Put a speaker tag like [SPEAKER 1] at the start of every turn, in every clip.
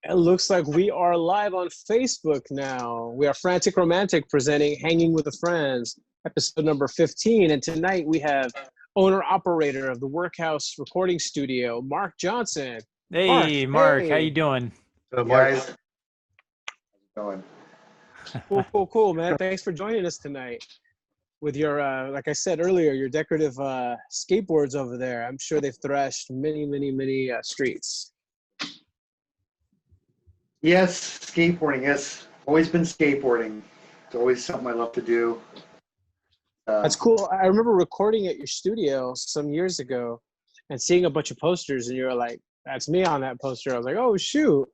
[SPEAKER 1] It looks like we are live on Facebook now. We are Frantic Romantic presenting Hanging with the Friends, episode number 15. And tonight we have owner-operator of the Workhouse recording studio, Mark Johnson.
[SPEAKER 2] Hey, Mark, how you doing?
[SPEAKER 3] Mark. How's it going?
[SPEAKER 1] Cool, man. Thanks for joining us tonight with your, like I said earlier, your decorative skateboards over there. I'm sure they've thrashed many streets.
[SPEAKER 3] Yes, skateboarding. Yes, always been skateboarding. It's always something I love to do.
[SPEAKER 1] That's cool. I remember recording at your studio some years ago and seeing a bunch of posters, and you're like, "That's me on that poster." I was like, "Oh shoot!"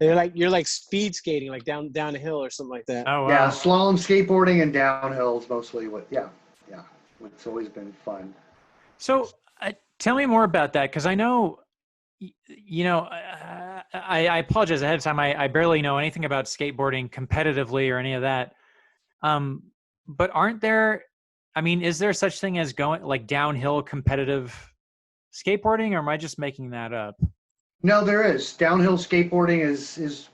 [SPEAKER 1] you're like speed skating, like down a hill or something like that.
[SPEAKER 2] Oh wow.
[SPEAKER 3] Yeah, slalom skateboarding and downhill is mostly what. Yeah. It's always been fun.
[SPEAKER 2] So, tell me more about that, because I know, I apologize ahead of time. I barely know anything about skateboarding competitively or any of that. But aren't there? I mean, is there such thing as going like downhill competitive skateboarding, or am I just making that up?
[SPEAKER 3] No, there is. Downhill skateboarding is it's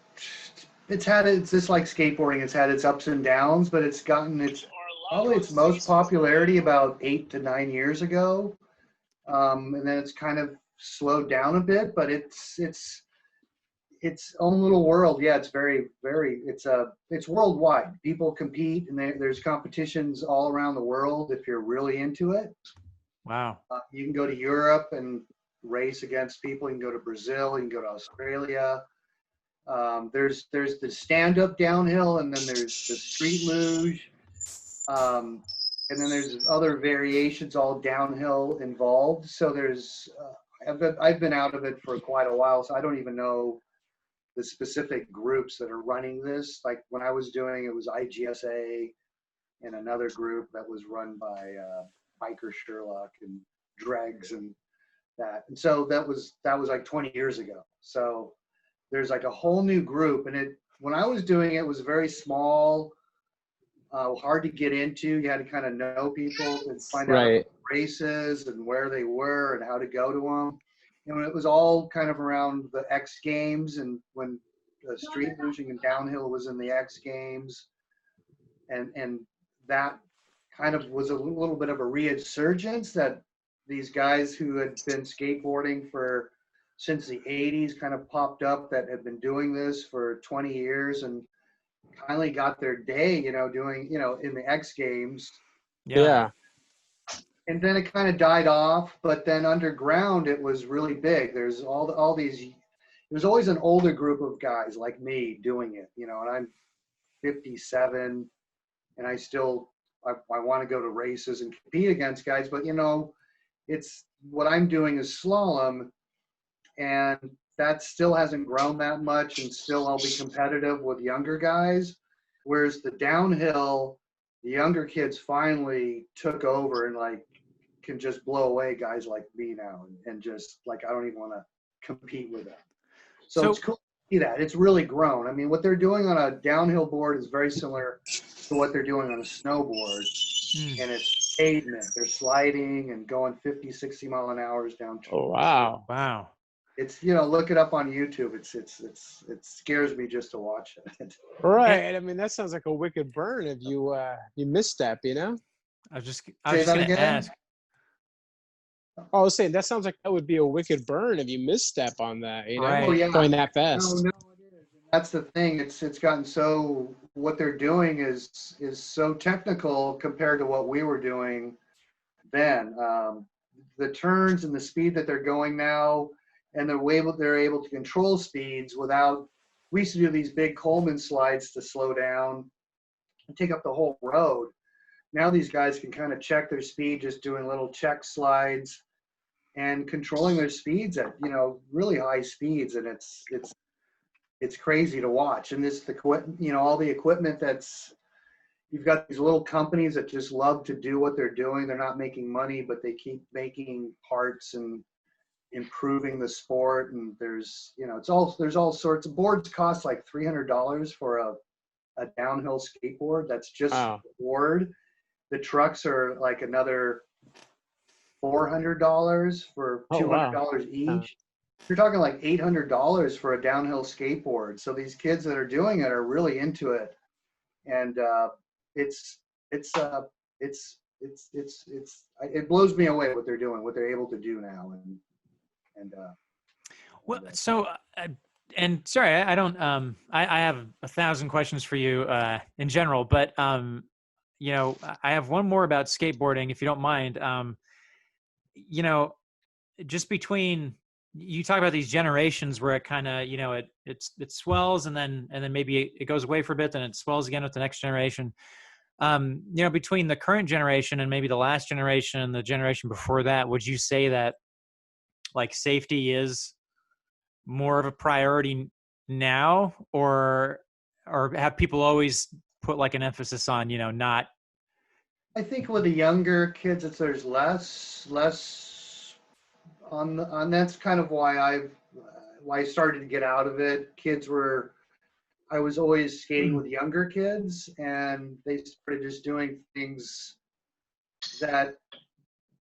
[SPEAKER 3] just like skateboarding. It's had its ups and downs, but it's gotten probably its most popularity about 8 to 9 years ago. And then it's kind of slowed down a bit, but it's its own little world. Yeah, it's very it's worldwide. People compete, and there's competitions all around the world if you're really into it.
[SPEAKER 2] Wow.
[SPEAKER 3] You can go to Europe and race against people. You can go to Brazil. You can go to Australia. There's the stand-up downhill, and then there's the street luge. And then there's other variations, all downhill involved. So there's, I've been out of it for quite a while, so I don't even know the specific groups that are running this. Like when I was doing it was IGSA and another group that was run by Biker Sherlock and Dregs and that. And so that was like 20 years ago. So there's like a whole new group, and when I was doing it was very small. Hard to get into. You had to kind of know people and find out races and where they were and how to go to them. And it was all kind of around the X Games, and when street lugeing and downhill was in the X Games, and that kind of was a little bit of a resurgence that these guys who had been skateboarding since the 80s kind of popped up that had been doing this for 20 years and finally got their day, doing, in the X Games.
[SPEAKER 1] Yeah.
[SPEAKER 3] And then it kind of died off, but then underground it was really big. There's all these. There's always an older group of guys like me doing it, and I'm 57, and I want to go to races and compete against guys, but it's what I'm doing is slalom, and that still hasn't grown that much, and still I'll be competitive with younger guys. Whereas the downhill, the younger kids finally took over and like can just blow away guys like me now, and just like I don't even want to compete with them. So it's cool to see that. It's really grown. I mean, what they're doing on a downhill board is very similar to what they're doing on a snowboard. And it's pavement. They're sliding and going 50, 60 mile an hour down.
[SPEAKER 1] Oh, wow.
[SPEAKER 3] It's, look it up on YouTube. It scares me just to watch it.
[SPEAKER 1] Right. I mean, that sounds like a wicked burn if you misstep,
[SPEAKER 2] I was just going to ask.
[SPEAKER 1] I was saying that sounds like that would be a wicked burn if you misstep on that,
[SPEAKER 2] Right. Well,
[SPEAKER 1] yeah. Going that fast.
[SPEAKER 3] No, it is. That's the thing. It's gotten so, what they're doing is so technical compared to what we were doing then. The turns and the speed that they're going now, and they're able to control speeds without. We used to do these big Coleman slides to slow down and take up the whole road. Now these guys can kind of check their speed just doing little check slides and controlling their speeds at really high speeds, and it's crazy to watch. And all the equipment you've got these little companies that just love to do what they're doing. They're not making money, but they keep making parts and improving the sport. And there's all sorts of boards. Cost like $300 for a downhill skateboard. That's just a board. The trucks are like another $400 for $200 each. you're talking like $800 for a downhill skateboard. So these kids that are doing it are really into it, and it's it's uh, it blows me away what they're doing, what they're able to do now, and
[SPEAKER 2] Well, so, and sorry, I don't, I have 1,000 questions for you in general, but, you know, I have one more about skateboarding, if you don't mind. You know, just between, you talk about these generations where it kind of, you know, it swells and then maybe it goes away for a bit, then it swells again with the next generation. You know, between the current generation and maybe the last generation and the generation before that, would you say that like safety is more of a priority now, or have people always put like an emphasis on, you know, not?
[SPEAKER 3] I think with the younger kids, there's less on that's kind of why I started to get out of it. I was always skating with younger kids, and they started just doing things that,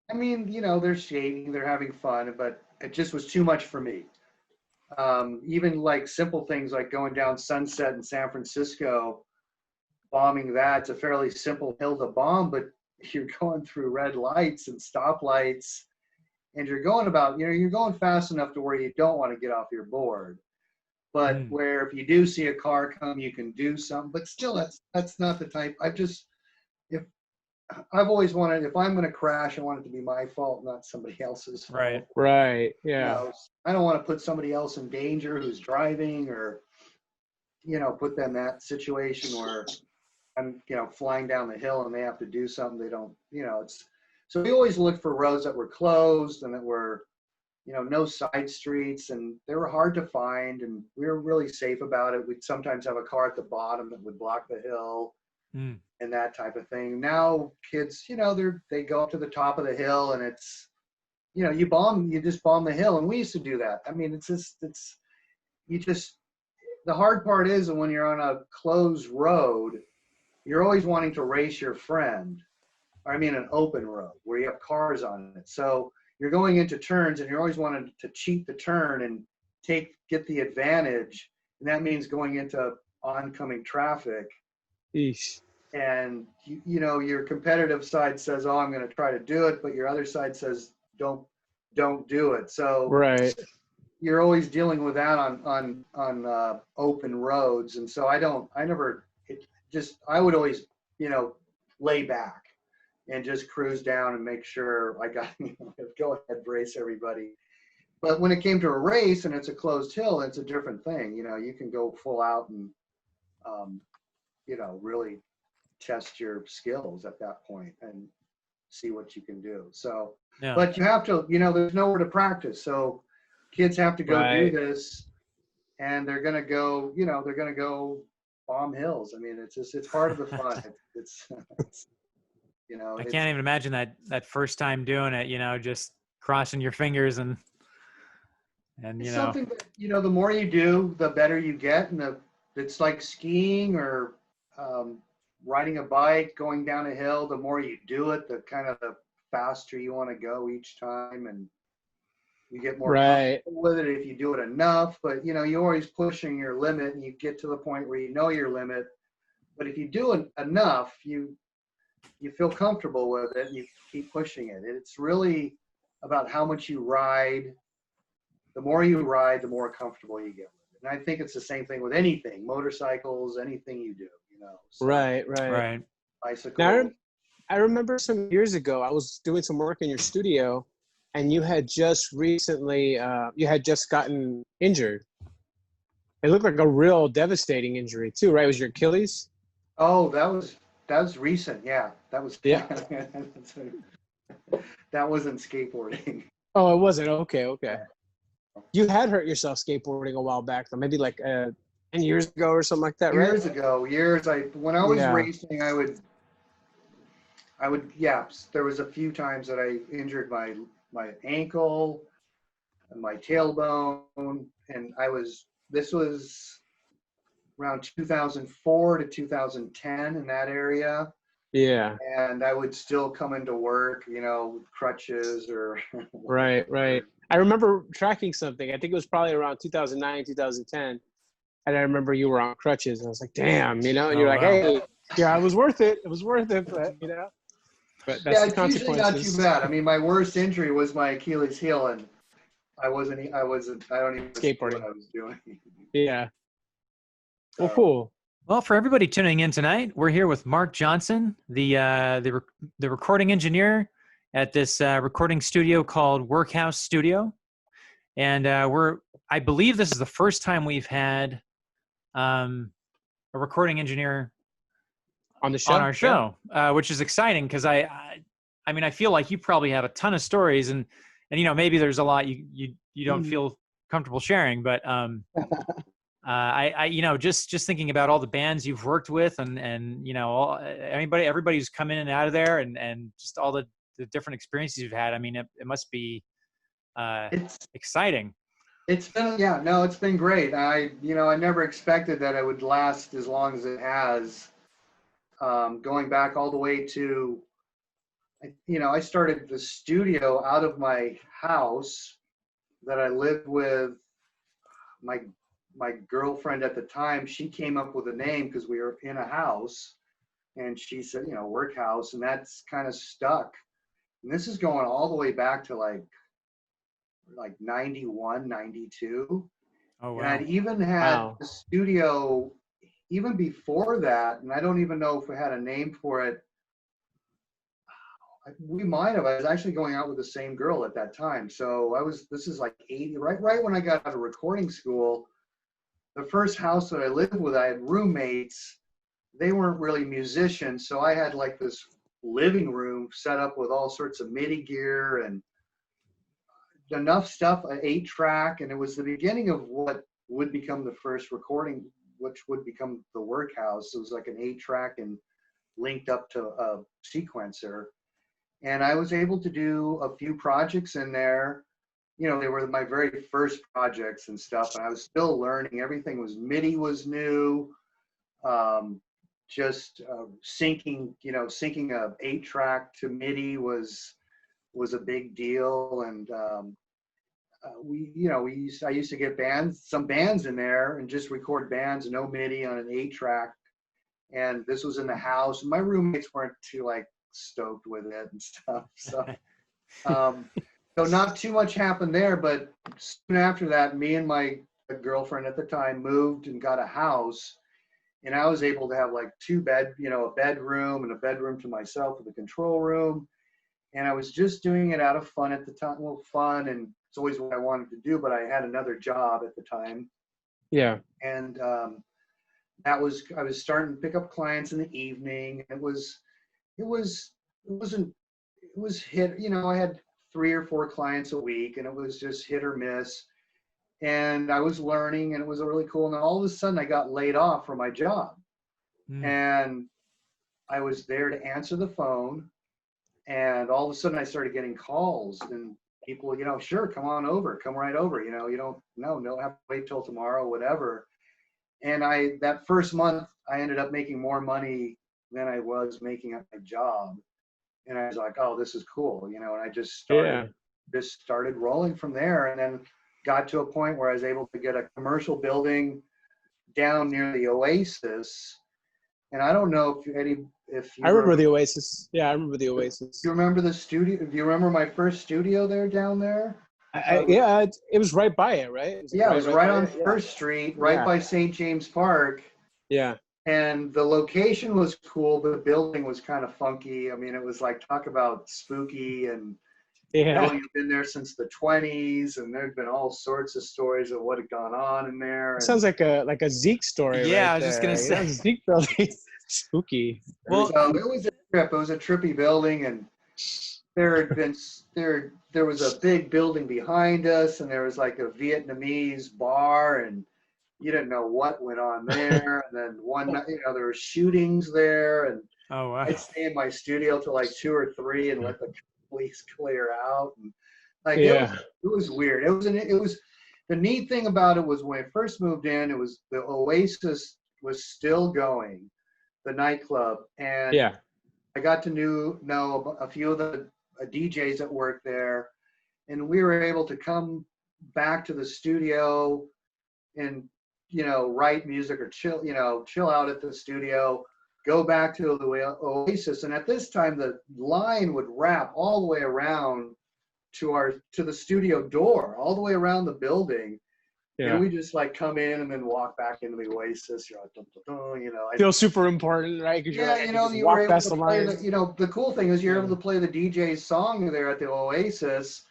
[SPEAKER 3] I mean, you know, they're skating, they're having fun, but it just was too much for me. Even like simple things like going down Sunset in San Francisco, bombing that's a fairly simple hill to bomb, but you're going through red lights and stoplights, and you're going about, you know, you're going fast enough to where you don't want to get off your board, but where if you do see a car come, you can do something. But still, that's not the type. If I've always wanted, if I'm going to crash, I want it to be my fault, not somebody else's fault.
[SPEAKER 1] Right.
[SPEAKER 3] You
[SPEAKER 1] Yeah.
[SPEAKER 3] know, I don't want to put somebody else in danger who's driving, or, you know, put them in that situation where I'm, you know, flying down the hill and they have to do something they don't, you know, so we always looked for roads that were closed and that were, you know, no side streets, and they were hard to find, and we were really safe about it. We'd sometimes have a car at the bottom that would block the hill and that type of thing. Now kids, you know, they go up to the top of the hill, and it's, you know, you just bomb the hill. And we used to do that. I mean, the hard part is that when you're on a closed road, you're always wanting to race your friend. I mean, an open road where you have cars on it. So you're going into turns, and you're always wanting to cheat the turn and get the advantage. And that means going into oncoming traffic.
[SPEAKER 1] Eesh.
[SPEAKER 3] And you know, your competitive side says, "Oh, I'm going to try to do it," but your other side says, "Don't do it." So
[SPEAKER 1] Right.
[SPEAKER 3] you're always dealing with that on open roads. And so I would always, you know, lay back and just cruise down and make sure I got, you know, go ahead, brace everybody. But when it came to a race and it's a closed hill, it's a different thing. You know, you can go full out and, you know, really test your skills at that point and see what you can do. So,
[SPEAKER 2] Yeah.
[SPEAKER 3] but you have to, you know, there's nowhere to practice. So kids have to go do this, and they're going to go, you know, they're going to go bomb hills. I mean, it's part of the fun. It's you know,
[SPEAKER 2] I can't even imagine that first time doing it, you know, just crossing your fingers and
[SPEAKER 3] it's
[SPEAKER 2] you know.
[SPEAKER 3] something that, you know, the more you do, the better you get. And it's like skiing or riding a bike, going down a hill. The more you do it, the faster you want to go each time, and you get more comfortable with it if you do it enough. But, you know, you're always pushing your limit, and you get to the point where you know your limit. But if you do it enough, you feel comfortable with it, and you keep pushing it. It's really about how much you ride. The more you ride, the more comfortable you get with it. And I think it's the same thing with anything, motorcycles, anything you do, you know. So,
[SPEAKER 1] Right.
[SPEAKER 3] bicycle.
[SPEAKER 1] Now, I remember some years ago, I was doing some work in your studio, and you had just recently, you had just gotten injured. It looked like a real devastating injury too, right? It was your Achilles?
[SPEAKER 3] Oh, that was recent. Yeah, that was.
[SPEAKER 1] Yeah.
[SPEAKER 3] That wasn't skateboarding.
[SPEAKER 1] Oh, it wasn't. Okay. You had hurt yourself skateboarding a while back, though, maybe like 10 years ago or something like that, right?
[SPEAKER 3] Years ago, when I was racing, I would, yeah, there was a few times that I injured my ankle and my tailbone, and this was around 2004 to 2010 in that area.
[SPEAKER 1] Yeah.
[SPEAKER 3] And I would still come into work, you know, with crutches or
[SPEAKER 1] Right. I remember tracking something. I think it was probably around 2009, 2010. And I remember you were on crutches. And I was like, damn, you know, and you're like,
[SPEAKER 2] wow.
[SPEAKER 1] hey, yeah, it was worth it. It was worth it, but, you know, but that's
[SPEAKER 3] Yeah,
[SPEAKER 1] the
[SPEAKER 3] it's usually not too
[SPEAKER 1] consequences.
[SPEAKER 3] bad. I mean, my worst injury was my Achilles heel, and I don't even know what
[SPEAKER 1] Skateboarding.
[SPEAKER 3] I was doing.
[SPEAKER 1] Yeah. Well,
[SPEAKER 3] So,
[SPEAKER 1] cool.
[SPEAKER 2] Well, for everybody tuning in tonight, we're here with Mark Johnson, the recording engineer at this recording studio called Workhouse Studio, and I believe this is the first time we've had a recording engineer
[SPEAKER 1] On the show?
[SPEAKER 2] on our show, which is exciting because I mean, I feel like you probably have a ton of stories, and you know, maybe there's a lot you don't feel comfortable sharing, but I you know, just thinking about all the bands you've worked with, and you know, everybody who's come in and out of there, and just all the different experiences you've had. I mean, it must be
[SPEAKER 3] it's
[SPEAKER 2] exciting.
[SPEAKER 3] it's been no, it's been great. I never expected that it would last as long as it has. Going back all the way to, I started the studio out of my house that I lived with. My girlfriend at the time, she came up with a name because we were in a house, and she said, Workhouse, and that's kind of stuck. And this is going all the way back to like 91, 92.
[SPEAKER 2] Oh wow!
[SPEAKER 3] And I'd even had
[SPEAKER 1] Wow.
[SPEAKER 3] the studio even before that, and I don't even know if we had a name for it. We might have. I was actually going out with the same girl at that time. So this is like 80, right when I got out of recording school. The first house that I lived with, I had roommates. They weren't really musicians, so I had like this living room set up with all sorts of MIDI gear and enough stuff, an 8-track, and it was the beginning of what would become the first recording, which would become the Workhouse. It was like an 8-track and linked up to a sequencer. And I was able to do a few projects in there. They were my very first projects and stuff, and I was still learning. Everything was MIDI was new. Just syncing a 8-track to MIDI was a big deal. And I used to get some bands in there and just record bands, no MIDI on an 8-track. And this was in the house. My roommates weren't too stoked with it and stuff. So, so not too much happened there. But soon after that, me and my girlfriend at the time moved and got a house. And I was able to have a bedroom and a bedroom to myself with a control room. And I was just doing it out of fun at the time. Well, fun, and it's always what I wanted to do, but I had another job at the time.
[SPEAKER 1] Yeah.
[SPEAKER 3] And I was starting to pick up clients in the evening. It was hit, I had 3 or 4 clients a week, and it was just hit or miss. And I was learning, and it was really cool. And then all of a sudden I got laid off from my job. And I was there to answer the phone. And all of a sudden I started getting calls, and people, sure, come right over. You don't have to wait till tomorrow, whatever. And that first month I ended up making more money than I was making at my job. And I was like, oh, this is cool, and I just started rolling from there, and then got to a point where I was able to get a commercial building down near the Oasis. And I don't know if you
[SPEAKER 1] I remember the Oasis. Yeah, I remember the Oasis.
[SPEAKER 3] Do you remember the studio? Do you remember my first studio there down there?
[SPEAKER 1] Yeah, it was right by it, right?
[SPEAKER 3] It was right on First Street, right by St. James Park.
[SPEAKER 1] Yeah.
[SPEAKER 3] And the location was cool, but the building was kind of funky. I mean, it was talk about spooky, and the building had been there since the 20s, and there'd been all sorts of stories of what had gone on in there.
[SPEAKER 1] Sounds like a Zeke story.
[SPEAKER 2] Yeah,
[SPEAKER 1] right
[SPEAKER 2] I was just gonna say
[SPEAKER 1] Zeke building. Spooky.
[SPEAKER 3] Well, it was a trip. It was a trippy building, and there was a big building behind us, and there was a Vietnamese bar, and you didn't know what went on there. And then one night, there were shootings there, and
[SPEAKER 2] oh wow.
[SPEAKER 3] I'd stay in my studio till 2 or 3 and let the police clear out. And it was weird. It was the neat thing about it was when I first moved in, it was the Oasis was still going, the nightclub, and I got to know a few of the DJs that worked there. and we were able to come back to the studio and, you know, write music or chill out at the studio, go back to the Oasis. And at this time, the line would wrap all the way around to the studio door, all the way around the building.
[SPEAKER 1] Yeah.
[SPEAKER 3] And we just like come in and then walk back into the Oasis. You're like, dun, dun, dun, you know,
[SPEAKER 1] Feel super important, right?
[SPEAKER 3] yeah,
[SPEAKER 1] Like,
[SPEAKER 3] you know, you were able to play the, you know, the cool thing is you're able to play the DJ's song there at the Oasis,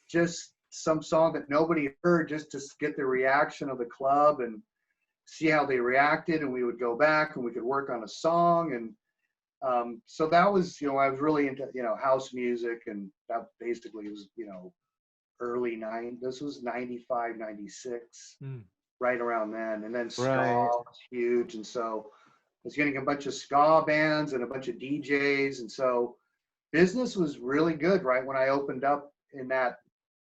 [SPEAKER 3] just some song that nobody heard, just to get the reaction of the club and see how they reacted. And we would go back and we could work on a song. And so that was, you know, I was really into, you know, house music, and that basically was, you know, this was 95, 96, right around then. And then ska was huge. And so I was getting a bunch of ska bands and a bunch of DJs. And so business was really good right when I opened up in that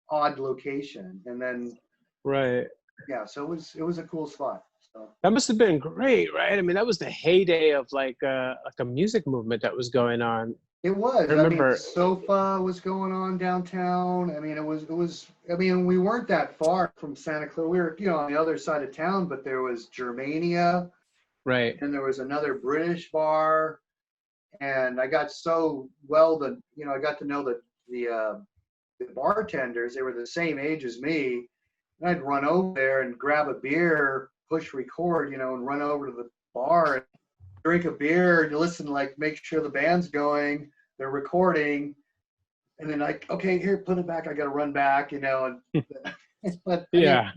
[SPEAKER 3] odd location. And then, yeah, so it was a cool spot. So
[SPEAKER 1] that must have been great, right? I mean, that was the heyday of like a music movement that was going on.
[SPEAKER 3] It was.
[SPEAKER 1] I remember.
[SPEAKER 3] I mean, Sofa was going on downtown. I mean, it was. I mean, we weren't that far from Santa Clara. We were, you know, on the other side of town. But there was Germania,
[SPEAKER 1] right?
[SPEAKER 3] And there was another British bar. And I got so well that, you know, I got to know the bartenders. They were the same age as me. And I'd run over there and grab a beer, push record, you know, and run over to the bar and drink a beer and listen, like, make sure the band's going, they're recording, and then like, okay, here, put it back, I gotta run back, you know, and but
[SPEAKER 1] yeah,
[SPEAKER 3] I mean,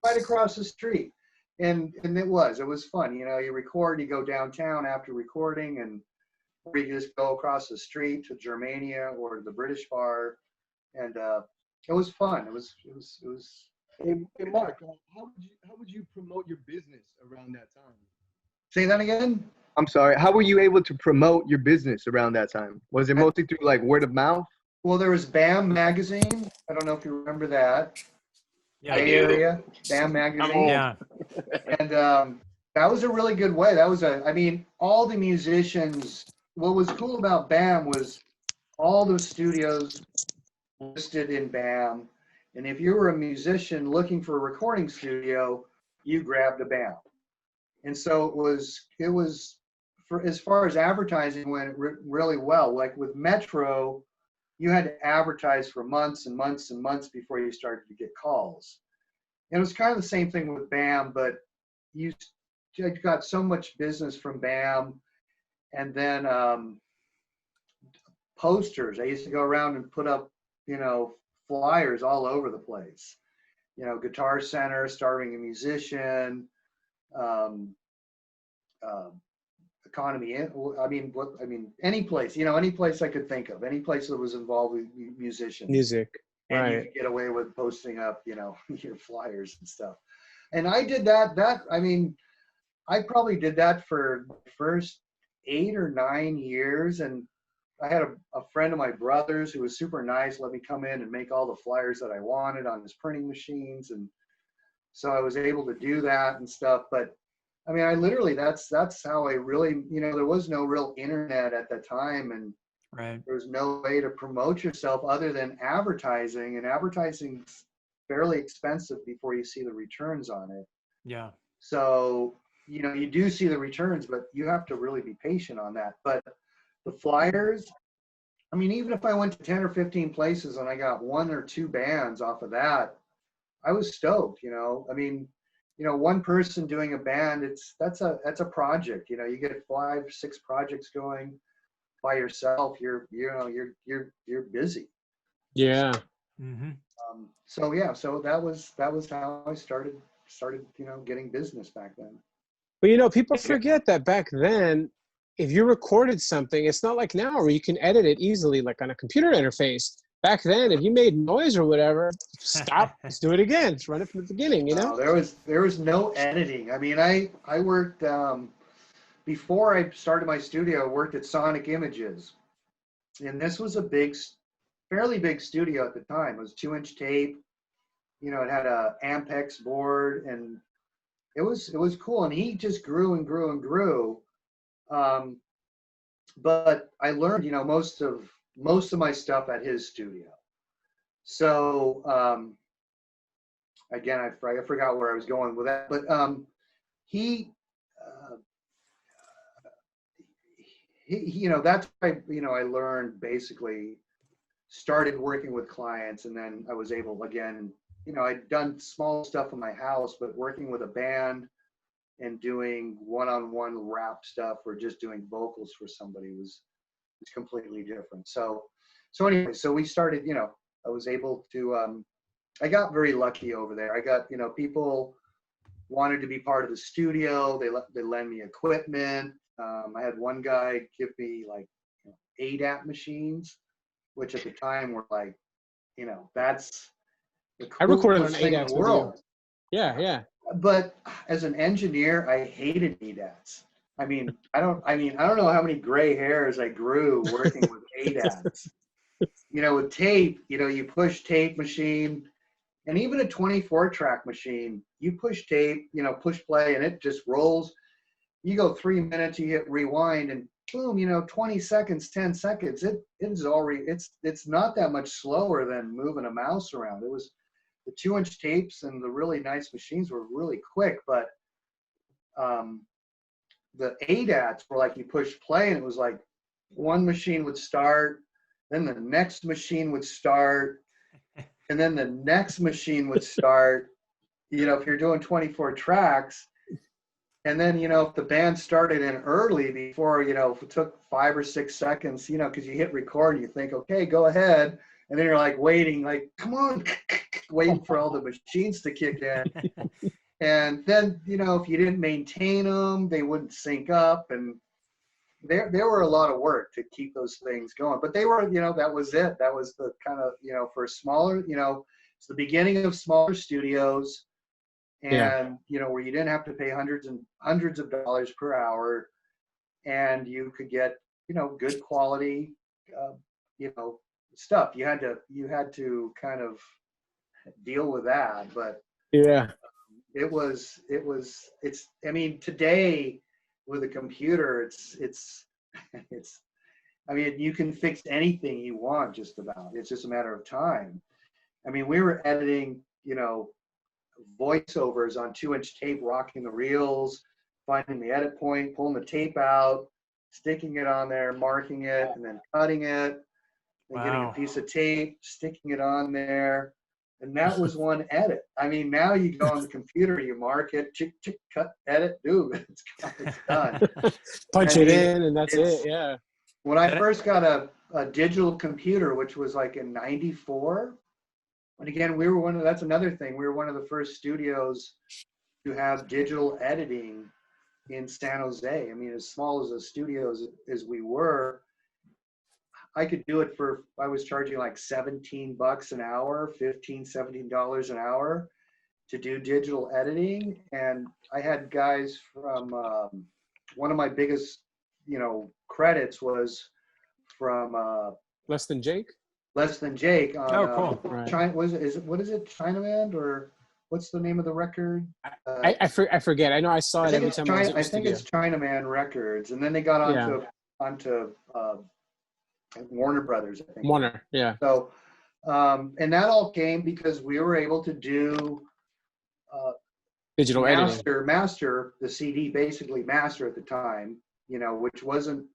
[SPEAKER 3] right across the street. And it was fun, you know, you record, you go downtown after recording, and or you just go across the street to Germania or the British bar, and it was fun. It was
[SPEAKER 4] Hey, Mark, how would you promote your business around that time?
[SPEAKER 3] Say that again?
[SPEAKER 4] I'm sorry. How were you able to promote your business around that time? Was it mostly through like word of mouth?
[SPEAKER 3] Well, there was BAM magazine. I don't know if you remember that.
[SPEAKER 2] Yeah,
[SPEAKER 3] Bay Area, BAM magazine.
[SPEAKER 2] yeah.
[SPEAKER 3] And that was a really good way. I mean, all the musicians, what was cool about BAM was all the studios listed in BAM. And if you were a musician looking for a recording studio, you grabbed a BAM. And so it was for as far as advertising went really well. Like with Metro, you had to advertise for months and months and months before you started to get calls. And it was kind of the same thing with BAM, but you got so much business from BAM. And then posters. I used to go around and put up, you know, flyers all over the place. You know, Guitar Center, starving a musician, economy. I mean, any place, you know, any place I could think of, any place that was involved with musicians.
[SPEAKER 1] Music,
[SPEAKER 3] and
[SPEAKER 1] right?
[SPEAKER 3] You could get away with posting up, you know, your flyers and stuff. And I did that. I mean, I probably did that for the first 8 or 9 years, and I had a friend of my brother's who was super nice, let me come in and make all the flyers that I wanted on his printing machines. And so I was able to do that and stuff. But I mean, I literally, that's how I really, you know, there was no real internet at the time, and there was no way to promote yourself other than advertising, and advertising's fairly expensive before you see the returns on it.
[SPEAKER 2] Yeah.
[SPEAKER 3] So, you know, you do see the returns, but you have to really be patient on that. But the flyers, I mean, even if I went to 10 or 15 places and I got 1 or 2 bands off of that, I was stoked, you know. I mean, you know, one person doing a band, that's a project, you know. You get 5, 6 projects going by yourself, you're busy.
[SPEAKER 1] Yeah.
[SPEAKER 2] Mm-hmm.
[SPEAKER 3] So yeah, so that was how I started, you know, getting business back then.
[SPEAKER 1] But you know, people forget that back then, if you recorded something, it's not like now where you can edit it easily, like on a computer interface. Back then, if you made noise or whatever, stop, let's do it again. Let's run it from the beginning, you know?
[SPEAKER 3] There was no editing. I mean, I worked, before I started my studio, I worked at Sonic Images. And this was a fairly big studio at the time. It was 2-inch tape. You know, it had a Ampex board, and it was cool. And he just grew and grew and grew. But I learned, you know, most of my stuff at his studio. So again, I forgot where I was going with that, but he, that's why, I learned, basically started working with clients, and then I was able, again, I'd done small stuff in my house, but working with a band and doing one-on-one rap stuff or just doing vocals for somebody was completely different. So anyway, so we started, I was able to, I got very lucky over there. I got, people wanted to be part of the studio. They lend me equipment. I had one guy give me like 8-app machines, which at the time were like, that's the
[SPEAKER 1] I recorded on
[SPEAKER 3] coolest thing in
[SPEAKER 1] 8-apps
[SPEAKER 3] the
[SPEAKER 1] with you.
[SPEAKER 3] world.
[SPEAKER 1] Yeah.
[SPEAKER 3] But as an engineer, I hated 8-apps. I don't know how many gray hairs I grew working with 8-apps. With tape, you push tape machine, and even a 24-track machine, you push tape, push play, and it just rolls. You go 3 minutes, you hit rewind, and boom, 20 seconds, 10 seconds. It's not that much slower than moving a mouse around. It was the 2-inch tapes and the really nice machines were really quick, but the 8-apps were like you push play, and it was like one machine would start, then the next machine would start, and then the next machine would start. If you're doing 24 tracks, and then, if the band started in early before, if it took 5 or 6 seconds, because you hit record and you think, okay, go ahead. And then you're like waiting, like, come on, waiting for all the machines to kick in. And then, if you didn't maintain them, they wouldn't sync up. And there were a lot of work to keep those things going. But they were, that was it. That was the kind of, for smaller, it's the beginning of smaller studios. And where you didn't have to pay hundreds and hundreds of dollars per hour, and you could get good quality stuff. You had to kind of deal with that, but today with a computer, it's you can fix anything you want, just about. It's just a matter of time. We were editing voiceovers on 2-inch tape, rocking the reels, finding the edit point, pulling the tape out, sticking it on there, marking it, and then cutting it, and getting a piece of tape, sticking it on there. And that was one edit. Now you go on the computer, you mark it, chick, chick, cut, edit, dude, it's done.
[SPEAKER 1] Punch it in, and that's it. Yeah.
[SPEAKER 3] When I first got a digital computer, which was like in '94, and again, that's another thing. We were one of the first studios to have digital editing in San Jose. As small as a studio as we were, I could do it I was charging like $17 an hour, $17 an hour to do digital editing. And I had guys from, one of my biggest, credits was from
[SPEAKER 1] Less Than Jake
[SPEAKER 3] on
[SPEAKER 1] Right.
[SPEAKER 3] China. What is it Chinaman, or what's the name of the record?
[SPEAKER 1] I forget. I know I saw it every time I was at the
[SPEAKER 3] I think it's Chinaman Records, and then they got onto Warner Brothers, I think.
[SPEAKER 1] Warner, yeah.
[SPEAKER 3] So and that all came because we were able to do
[SPEAKER 1] digital editing.
[SPEAKER 3] Master the CD, basically master at the time, which wasn't,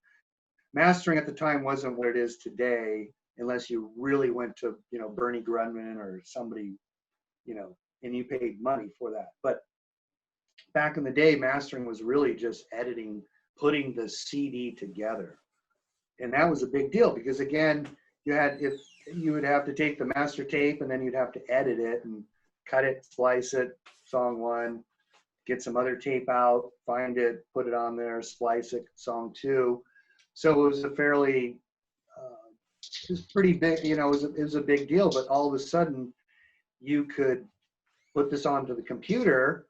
[SPEAKER 3] mastering at the time wasn't what it is today, unless you really went to, Bernie Grunman or somebody, and you paid money for that. But back in the day, mastering was really just editing, putting the CD together. And that was a big deal because, again, you would have to take the master tape and then you'd have to edit it and cut it, splice it, song 1, get some other tape out, find it, put it on there, splice it, song 2. So it was it was pretty big, it was a big deal. But all of a sudden, you could put this onto the computer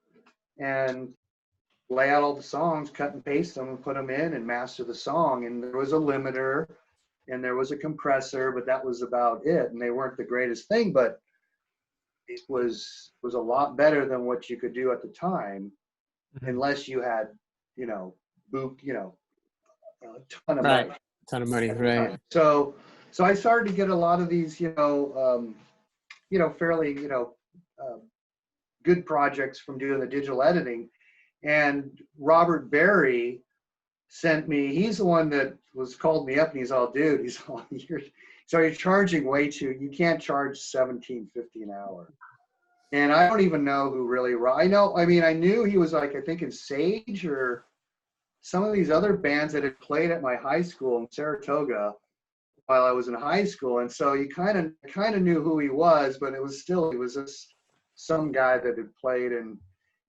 [SPEAKER 3] and lay out all the songs, cut and paste them, and put them in and master the song. And there was a limiter and there was a compressor, but that was about it. And they weren't the greatest thing, but it was a lot better than what you could do at the time, unless you had, a ton of money.
[SPEAKER 1] Ton of money, right?
[SPEAKER 3] So I started to get a lot of these, fairly, good projects from doing the digital editing. And Robert Berry sent me, he's the one that called me up and he's all, dude, you're charging way too, you can't charge $17.50 an hour. And I don't even know who really, I knew he was like, I think in Sage or some of these other bands that had played at my high school in Saratoga while I was in high school. And so you kind of knew who he was, but he was just some guy that had played in,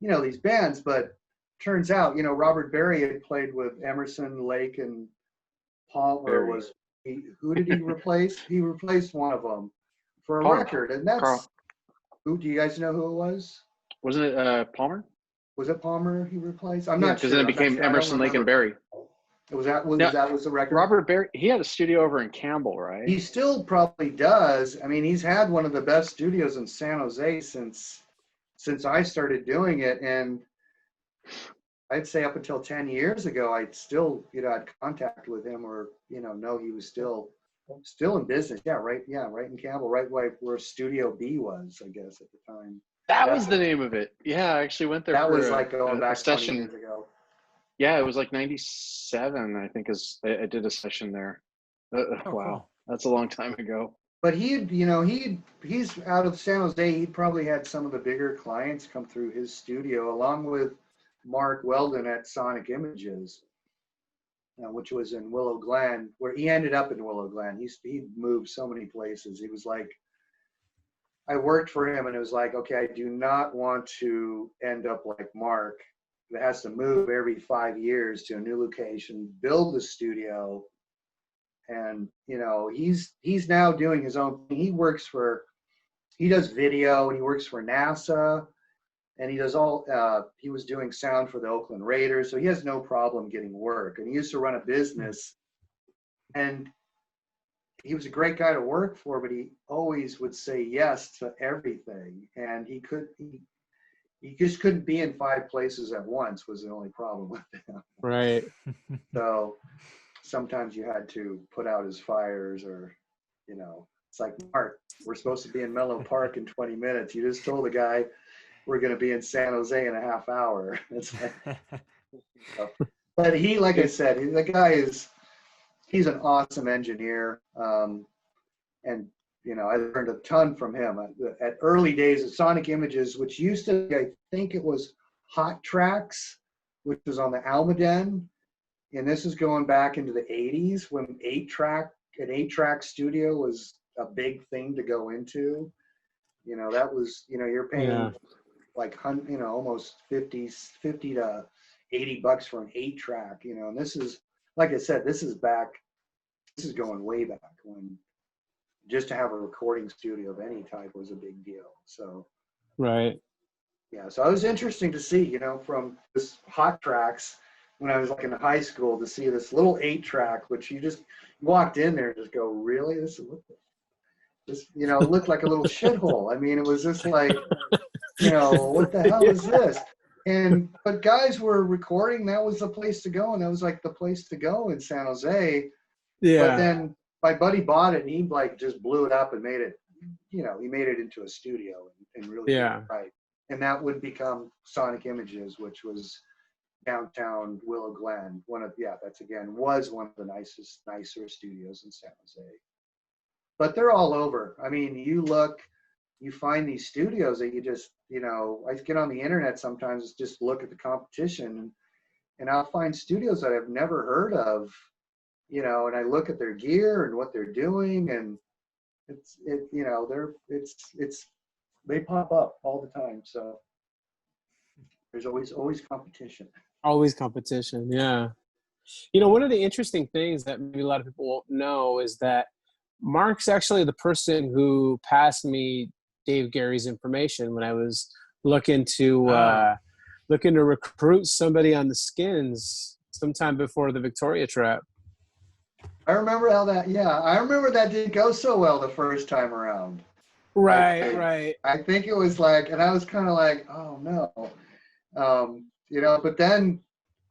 [SPEAKER 3] these bands. But turns out, Robert Berry had played with Emerson, Lake, and Palmer. Who did he replace? He replaced one of them for a record. And that's,
[SPEAKER 5] Carl.
[SPEAKER 3] Who, do you guys know who it was?
[SPEAKER 5] Wasn't it Palmer?
[SPEAKER 3] Was it Palmer he replaced? I'm not sure.
[SPEAKER 5] Because then it became Emerson, Lake, and Berry.
[SPEAKER 3] That was the record?
[SPEAKER 5] Robert Berry, he had a studio over in Campbell, right?
[SPEAKER 3] He still probably does. I mean, he's had one of the best studios in San Jose since I started doing it. And I'd say up until 10 years ago, I'd still, had contact with him or, know he was still in business. Yeah, right in Campbell, right where Studio B was, I guess, at the time.
[SPEAKER 5] That was the name of it. Yeah, I actually went there.
[SPEAKER 3] That
[SPEAKER 5] for
[SPEAKER 3] was like going back 20
[SPEAKER 5] session.
[SPEAKER 3] years ago.
[SPEAKER 5] Yeah, it was like 97, I think, I did a session there. Wow,
[SPEAKER 2] cool.
[SPEAKER 5] That's a long time ago.
[SPEAKER 3] But he's out of San Jose. He probably had some of the bigger clients come through his studio, along with Mark Weldon at Sonic Images, which was in Willow Glen, where he ended up in Willow Glen. He moved so many places. He was like, I worked for him, and it was like, okay, I do not want to end up like Mark, that has to move every 5 years to a new location, build a studio. And, he's now doing his own thing. He does video, and he works for NASA, and he does he was doing sound for the Oakland Raiders. So he has no problem getting work. And he used to run a business, and he was a great guy to work for, but he always would say yes to everything. And he just couldn't be in 5 places at once was the only problem with him.
[SPEAKER 1] Right.
[SPEAKER 3] So sometimes you had to put out his fires or, it's like, Mark, we're supposed to be in Menlo Park in 20 minutes. You just told the guy we're going to be in San Jose in a half hour. It's like, but he, like I said, the guy he's an awesome engineer. And, I learned a ton from him at early days of Sonic Images, which used to, I think it was Hot Tracks, which was on the Almaden. And this is going back into the 80s when an 8-track studio was a big thing to go into. That was, you're paying like, almost 50 to $80 for an 8-track, and this is, like I said, this is going way back when just to have a recording studio of any type was a big deal. So,
[SPEAKER 1] right.
[SPEAKER 3] Yeah. So it was interesting to see, from this Hot Tracks when I was like in high school to see this little 8-track, which you just walked in there and just go, really? This looked like a little shithole. I mean, it was just like, what the hell is this? But guys were recording. That was the place to go. And that was like the place to go in San Jose.
[SPEAKER 1] Yeah.
[SPEAKER 3] But then my buddy bought it and he like just blew it up and made it, he made it into a studio and really did it right. And that would become Sonic Images, which was downtown Willow Glen. Was one of the nicer studios in San Jose. But they're all over. I mean, you find these studios that you just, I get on the internet sometimes, just look at the competition and I'll find studios that I've never heard of, and I look at their gear and what they're doing, and they pop up all the time. So there's always competition.
[SPEAKER 1] Always competition. Yeah. One of the interesting things that maybe a lot of people won't know is that Mark's actually the person who passed me Dave Gary's information when I was looking to recruit somebody on the Skins sometime before the Victoria trip.
[SPEAKER 3] I remember I remember that didn't go so well the first time around.
[SPEAKER 1] Right.
[SPEAKER 3] I think it was like, and I was kind of like, oh no. But then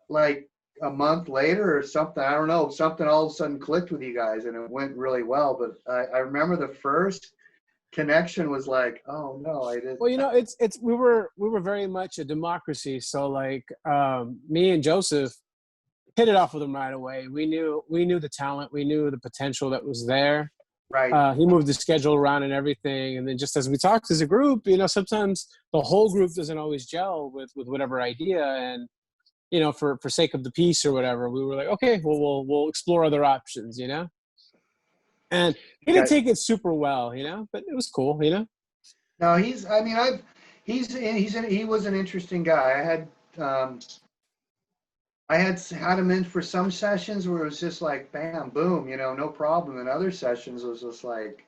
[SPEAKER 3] like a month later or something, I don't know, something all of a sudden clicked with you guys and it went really well. But I remember the first connection was like, oh no, I didn't.
[SPEAKER 1] Well, you know, it's we were very much a democracy. So like me and Joseph hit it off with him right away. We knew the talent, we knew the potential that was there.
[SPEAKER 3] Right.
[SPEAKER 1] He moved the schedule around and everything, and then just as we talked as a group, you know, sometimes the whole group doesn't always gel with whatever idea, and you know, for sake of the piece or whatever, we were like, okay, well, we'll explore other options, you know. And he didn't take it super well, you know, but it was cool, you know.
[SPEAKER 3] No, he's. I mean, he was an interesting guy. I had him in for some sessions where it was just like, bam, boom, you know, no problem. And other sessions it was just like,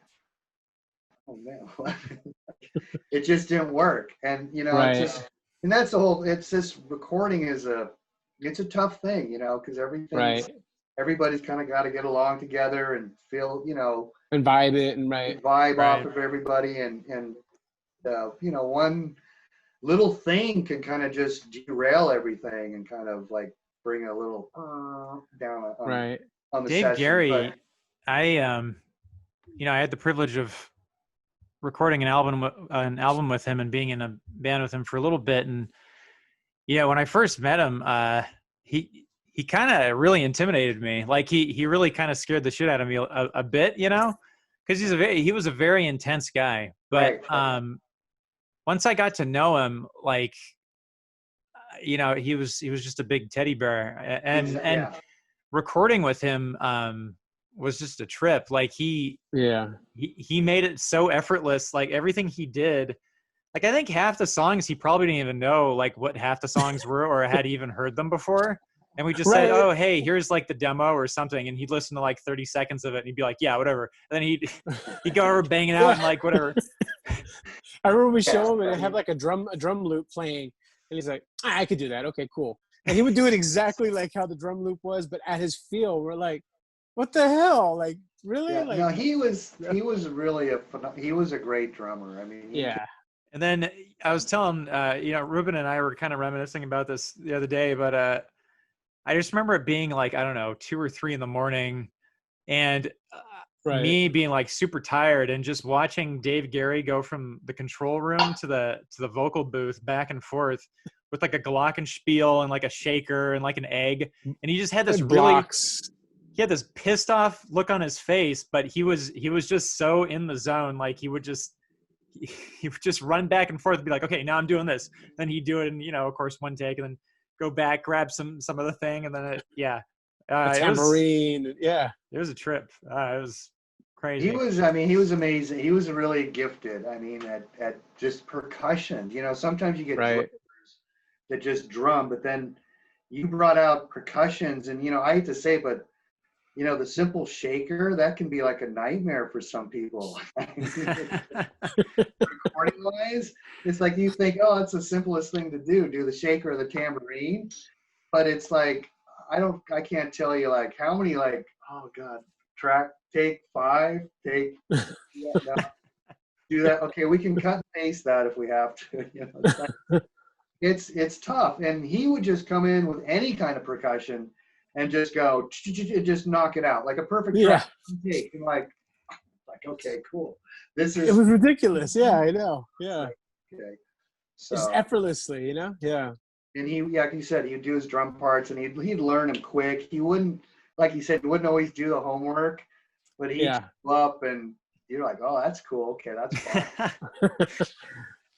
[SPEAKER 3] oh man, it just didn't work. And you know,
[SPEAKER 1] Right.
[SPEAKER 3] and that's the whole. It's this recording it's a tough thing, you know, because everybody's kind of got to get along together and feel, you know,
[SPEAKER 1] and vibe it and
[SPEAKER 3] vibe off of everybody, and you know, one little thing can kind of just derail everything and kind of like bring a little down on the
[SPEAKER 2] Dave
[SPEAKER 3] session.
[SPEAKER 2] Gary, I you know, I had the privilege of recording an album with him and being in a band with him for a little bit, and yeah, when I first met him, he kind of really intimidated me. Like he really kind of scared the shit out of me a bit, you know, because he was a very intense guy. But once I got to know him, like, you know, he was just a big teddy bear, and recording with him was just a trip. Like he made it so effortless. Like everything he did. Like I think half the songs he probably didn't even know like what half the songs were or had even heard them before. And we just said, oh, hey, here's like the demo or something. And he'd listen to like 30 seconds of it and he'd be like, yeah, whatever. And then he'd go over banging out and like, whatever.
[SPEAKER 1] I remember we show him and they have like a drum loop playing. And he's like, I could do that. Okay, cool. And he would do it exactly like how the drum loop was, but at his feel, we're like, what the hell? Like, really?
[SPEAKER 3] Yeah,
[SPEAKER 1] like,
[SPEAKER 3] no, he was really he was a great drummer. I mean,
[SPEAKER 2] And then I was telling, you know, Ruben and I were kind of reminiscing about this the other day, but I just remember it being like, I don't know, 2 or 3 in the morning, and me being like super tired and just watching Dave Gary go from the control room to the vocal booth back and forth with like a glockenspiel and like a shaker and like an egg, and he just had this he had this pissed off look on his face, but he was just so in the zone. Like he would just run back and forth and be like, okay, now I'm doing this. Then he'd do it in, you know, of course, one take, and then go back, grab some other thing, and then
[SPEAKER 1] a tambourine. It
[SPEAKER 2] was a trip. It was crazy.
[SPEAKER 3] He was amazing. He was really gifted. I mean, at just percussion. You know, sometimes you get drummers that just drum, but then you brought out percussions, and you know, I hate to say, but you know, the simple shaker, that can be like a nightmare for some people. Recording wise, it's like you think, oh, it's the simplest thing to do the shaker or the tambourine. But it's like, I can't tell you like how many, like, oh God, track, take 5, take, do that. Okay, we can cut and paste that if we have to. You know, it's tough. And he would just come in with any kind of percussion and just go, just knock it out like a perfect track take. And like, okay, cool. It
[SPEAKER 1] was ridiculous. Yeah, I know. Yeah.
[SPEAKER 3] Okay. So
[SPEAKER 1] just effortlessly, you know? Yeah.
[SPEAKER 3] And he, like you said, he'd do his drum parts and he'd learn them quick. He wouldn't, like you said, he wouldn't always do the homework, but he'd show up and you're like, oh, that's cool. Okay, that's fun.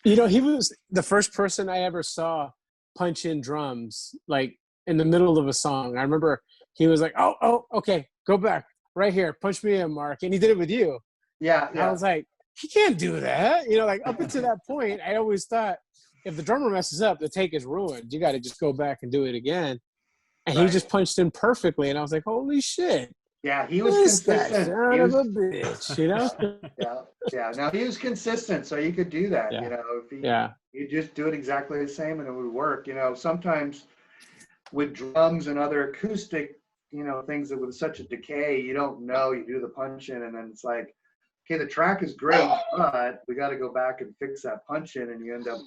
[SPEAKER 1] You know, he was the first person I ever saw punch in drums, like in the middle of a song. I remember he was like, oh, okay, go back right here. Punch me in, Mark. And he did it with you.
[SPEAKER 3] Yeah.
[SPEAKER 1] I was like, he can't do that. You know, like up until that point, I always thought if the drummer messes up, the take is ruined. You got to just go back and do it again. And he just punched in perfectly. And I was like, holy shit.
[SPEAKER 3] Yeah, he was consistent.
[SPEAKER 1] Son of a bitch, you know?
[SPEAKER 3] Yeah. Now he was consistent, so you could do that.
[SPEAKER 1] Yeah.
[SPEAKER 3] You know, if you just do it exactly the same and it would work. You know, sometimes with drums and other acoustic, you know, things that with such a decay, you don't know. You do the punch in, and then it's like, okay, the track is great, but we got to go back and fix that punch in, and you end up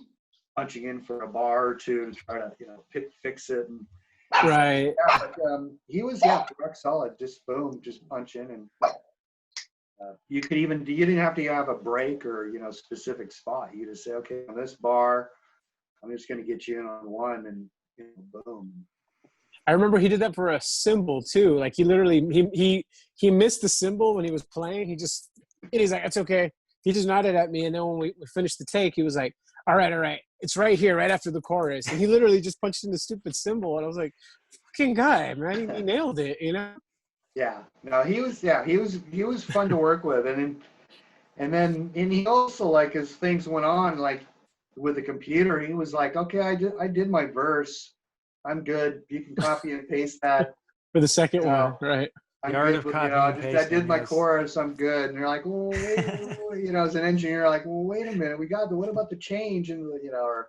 [SPEAKER 3] punching in for a bar or two to try to, you know, fix it. And
[SPEAKER 1] right.
[SPEAKER 3] Yeah, but he was rock solid. Just boom, just punch in, and You didn't have to have a break or, specific spot. You just say, okay, on this bar, I'm just going to get you in on one, and boom.
[SPEAKER 1] I remember he did that for a cymbal too. Like he literally he missed the cymbal when he was playing. He's like, it's okay. He just nodded at me, and then when we finished the take, he was like, all right, it's right here, right after the chorus. And he literally just punched in the stupid cymbal, and I was like, fucking guy, man, he nailed it,
[SPEAKER 3] Yeah, no, he was fun to work with, and he also, like, as things went on, like with the computer, he was like, okay, I did my verse, I'm good. You can copy and paste that
[SPEAKER 1] for the second one, right?
[SPEAKER 3] I'm
[SPEAKER 2] The art
[SPEAKER 3] good
[SPEAKER 2] of
[SPEAKER 3] with,
[SPEAKER 2] copying and
[SPEAKER 3] I
[SPEAKER 2] pasting,
[SPEAKER 3] did my
[SPEAKER 2] yes.
[SPEAKER 3] chorus, I'm good. And you're like, well, wait, as an engineer, like, well, wait a minute, what about the change? And, or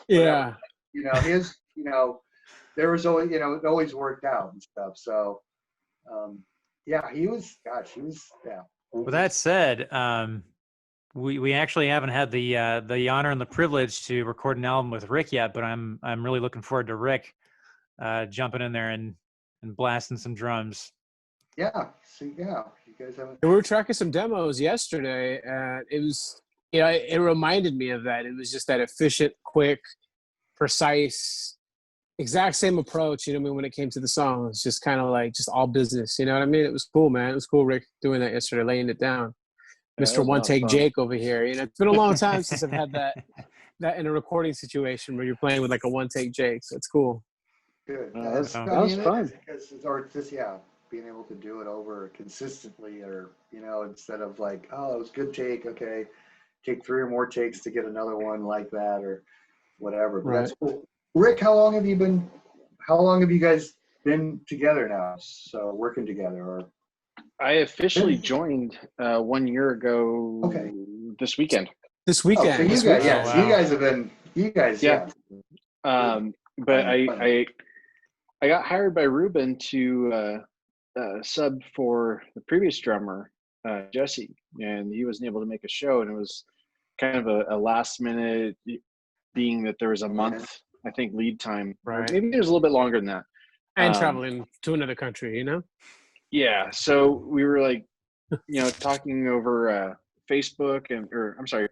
[SPEAKER 1] Yeah.
[SPEAKER 3] whatever. There was always, it always worked out and stuff. So, yeah, he was, yeah.
[SPEAKER 2] With that said, we actually haven't had the honor and the privilege to record an album with Rick yet, but I'm really looking forward to Rick jumping in there and blasting some drums.
[SPEAKER 3] Yeah. So yeah, you guys haven't.
[SPEAKER 1] We were tracking some demos yesterday, and it was, it reminded me of that. It was just that efficient, quick, precise, exact same approach. When it came to the song, it's just kind of like just all business. You know what I mean? It was cool, man. It was cool, Rick, doing that yesterday, laying it down.
[SPEAKER 5] Yeah,
[SPEAKER 1] Mr. One Take Jake over here. It's been a long time since I've had that in a recording situation where you're playing with like a one take Jake. So it's cool.
[SPEAKER 3] Good.
[SPEAKER 5] That was fun.
[SPEAKER 3] Because being able to do it over consistently, or instead of like, oh, it was good take, okay, take 3 or more takes to get another one like that or whatever. But that's cool. Rick, how long have you guys been together now? So working together, or?
[SPEAKER 5] I officially joined 1 year ago.
[SPEAKER 3] Okay.
[SPEAKER 5] This weekend.
[SPEAKER 1] This weekend.
[SPEAKER 3] So you guys,
[SPEAKER 2] wow.
[SPEAKER 3] So you guys have been,
[SPEAKER 5] Yeah. But I got hired by Ruben to sub for the previous drummer, Jesse, and he wasn't able to make a show, and it was kind of a last minute, being that there was a month, I think, lead time.
[SPEAKER 1] Right.
[SPEAKER 5] Maybe it was a little bit longer than that.
[SPEAKER 1] And traveling to another country,
[SPEAKER 5] Yeah. So we were like, talking over Facebook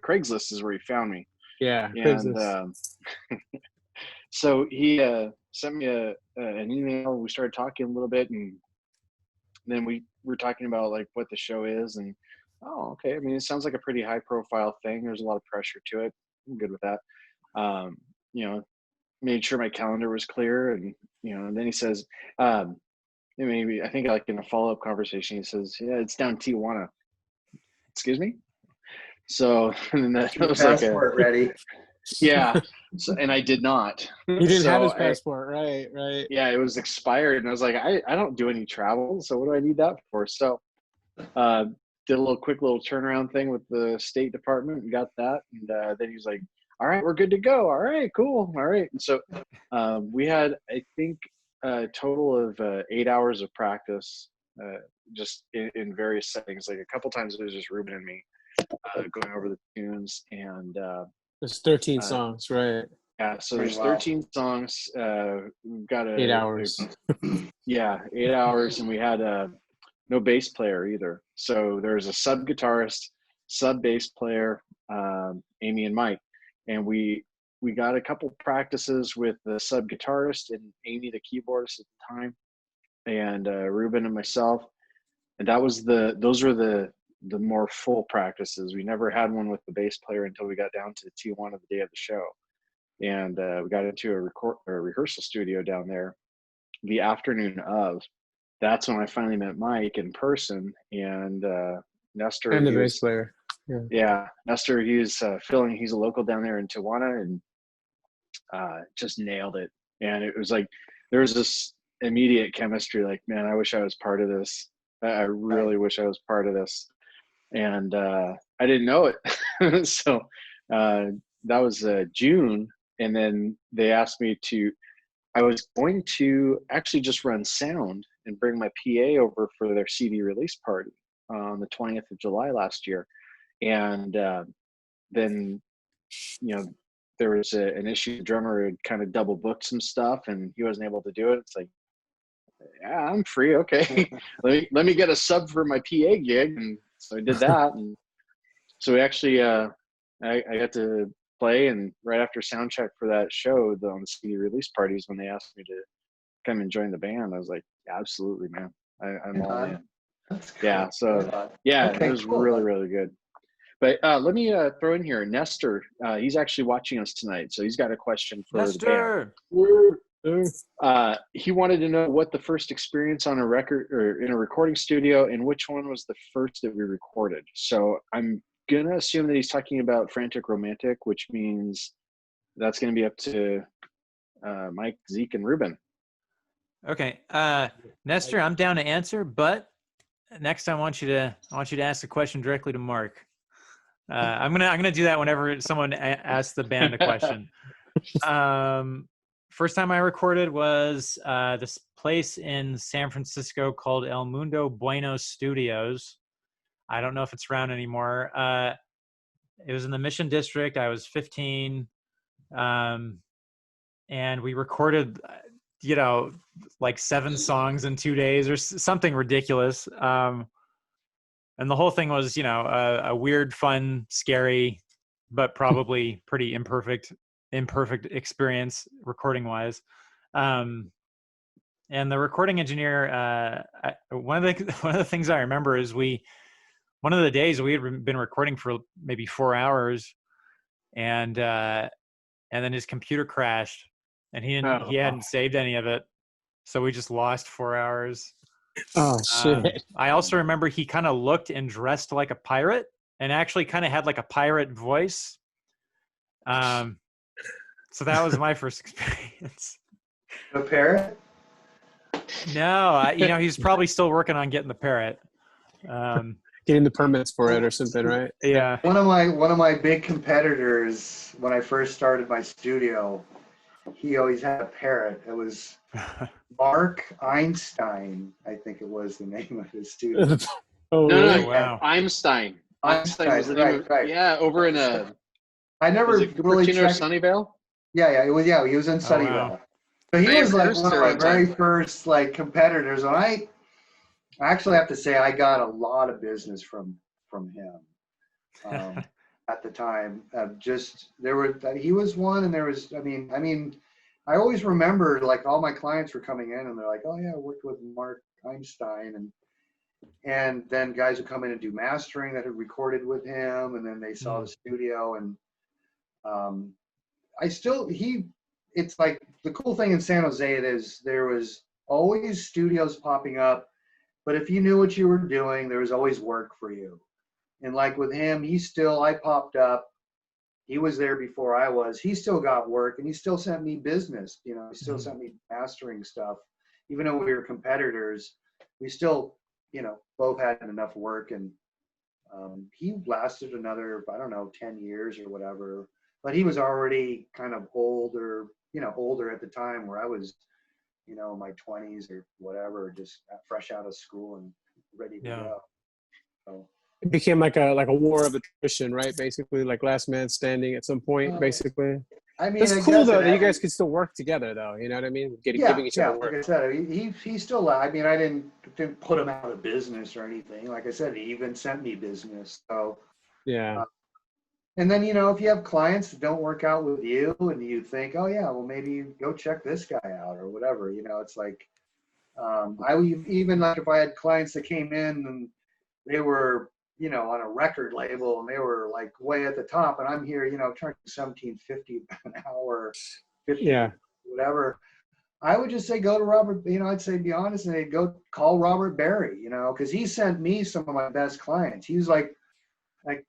[SPEAKER 5] Craigslist is where he found me.
[SPEAKER 1] Yeah.
[SPEAKER 5] And so he sent me an email. We started talking a little bit, and then we were talking about like what the show is, and okay. I mean, it sounds like a pretty high profile thing. There's a lot of pressure to it. I'm good with that. Made sure my calendar was clear, and and then he says, maybe I think like in a follow-up conversation, he says, yeah, it's down Tijuana. Excuse me? So, and then that was like
[SPEAKER 3] ready.
[SPEAKER 5] Yeah. So, and I did not.
[SPEAKER 1] He didn't have his passport, right?
[SPEAKER 5] Yeah, it was expired, and I was like, I don't do any travel, so what do I need that for? So, did a quick little turnaround thing with the State Department and got that, and then he's like, all right, we're good to go. All right, cool. All right. And so we had, I think, a total of 8 hours of practice, just in various settings. Like a couple times it was just Ruben and me going over the tunes, and
[SPEAKER 1] there's 13 songs, right?
[SPEAKER 5] Yeah, so there's 13 songs. We've got
[SPEAKER 1] 8 hours.
[SPEAKER 5] 8 hours, and we had no bass player either. So there's a sub guitarist, sub bass player, Amy and Mike, and we got a couple practices with the sub guitarist and Amy, the keyboardist at the time, and Ruben and myself, and those were the more full practices. We never had one with the bass player until we got down to Tijuana the day of the show, and we got into a rehearsal studio down there the afternoon of. That's when I finally met Mike in person, and Nestor,
[SPEAKER 1] and the bass player.
[SPEAKER 5] Yeah, Nestor, he's he's a local down there in Tijuana, and just nailed it. And it was like there was this immediate chemistry, like, man, I wish I was part of this. I really wish I was part of this. And I didn't know it. So that was June, and then they asked me I was going to actually just run sound and bring my PA over for their CD release party on the 20th of July last year. And then, there was an issue. The drummer had kind of double booked some stuff, and he wasn't able to do it. It's like, yeah, I'm free. Okay. let me get a sub for my PA gig. And So I did that, and so we actually I got to play, and right after sound check for that show, on the CD release parties, when they asked me to come and join the band, I was like, absolutely, man, I'm all in.
[SPEAKER 3] That's cool.
[SPEAKER 5] Yeah, so yeah,
[SPEAKER 3] Okay,
[SPEAKER 5] it was
[SPEAKER 3] cool.
[SPEAKER 5] really, really good. But let me throw in here Nestor. He's actually watching us tonight, so he's got a question for
[SPEAKER 2] Nestor.
[SPEAKER 5] the band. He wanted to know what the first experience on a record or in a recording studio, and which one was the first that we recorded. So I'm gonna assume that he's talking about Frantic Romantic, which means that's gonna be up to Mike, Zeke, and Ruben.
[SPEAKER 2] Okay, Nestor, I'm down to answer, but next time I want you to ask the question directly to Mark. I'm gonna do that whenever someone asks the band a question. First time I recorded was this place in San Francisco called El Mundo Bueno Studios. I don't know if it's around anymore. It was in the Mission District. I was 15, and we recorded, like 7 songs in 2 days or something ridiculous. And the whole thing was, a weird, fun, scary, but probably pretty imperfect experience recording wise. And the recording engineer, one of the things I remember is one of the days we had been recording for maybe 4 hours, and then his computer crashed, and he hadn't saved any of it, so we just lost 4 hours.
[SPEAKER 1] Oh shit!
[SPEAKER 2] I also remember he kind of looked and dressed like a pirate, and actually kind of had like a pirate voice. So that was my first experience.
[SPEAKER 3] A parrot?
[SPEAKER 2] No, he's probably still working on getting the parrot.
[SPEAKER 1] Getting the permits for it or something, right?
[SPEAKER 2] Yeah.
[SPEAKER 3] One of my big competitors when I first started my studio, he always had a parrot. It was Mark Einstein, I think it was the name of his studio.
[SPEAKER 1] Oh,
[SPEAKER 5] No,
[SPEAKER 1] really?
[SPEAKER 5] no,
[SPEAKER 2] Wow.
[SPEAKER 5] Einstein. Einstein was the name of,
[SPEAKER 3] right.
[SPEAKER 5] Yeah, over in
[SPEAKER 3] I never
[SPEAKER 5] was it
[SPEAKER 3] really
[SPEAKER 5] Cupertino or
[SPEAKER 3] checked.
[SPEAKER 5] Sunnyvale?
[SPEAKER 3] Yeah, he was in Sunnyvale.
[SPEAKER 2] Wow.
[SPEAKER 3] So he was like
[SPEAKER 5] Amherst
[SPEAKER 3] one of
[SPEAKER 5] or
[SPEAKER 3] my
[SPEAKER 5] in
[SPEAKER 3] very
[SPEAKER 5] Sunnyvale?
[SPEAKER 3] first like competitors, and I actually have to say I got a lot of business from him at the time. He was one, and there was I always remember like all my clients were coming in and they're like, oh yeah, I worked with Mark Einstein, and then guys would come in and do mastering that had recorded with him, and then they saw the studio, and it's like the cool thing in San Jose is there was always studios popping up, but if you knew what you were doing, there was always work for you. And like with him, I popped up, he was there before I was, he still got work, and he still sent me business, he still sent me mastering stuff. Even though we were competitors, we still, both had enough work, and he lasted another, 10 years or whatever, but he was already kind of older at the time, where I was, in my 20s or whatever, just fresh out of school and ready to go. So
[SPEAKER 1] It became like a war of attrition, right? Basically, like last man standing at some point, basically. It's cool though that you guys could still work together, though. You know what I mean? Giving each other work.
[SPEAKER 3] Like I said, he still. I didn't put him out of business or anything. Like I said, he even sent me business. So
[SPEAKER 1] yeah.
[SPEAKER 3] And then if you have clients that don't work out with you, and you think, oh yeah, well maybe go check this guy out or whatever. It's like even like if I had clients that came in and they were on a record label and they were like way at the top, and I'm here charging $17.50 an hour, 50, whatever. I would just say go to Robert. I'd say be honest, and they'd go call Robert Berry. Because he sent me some of my best clients. He's like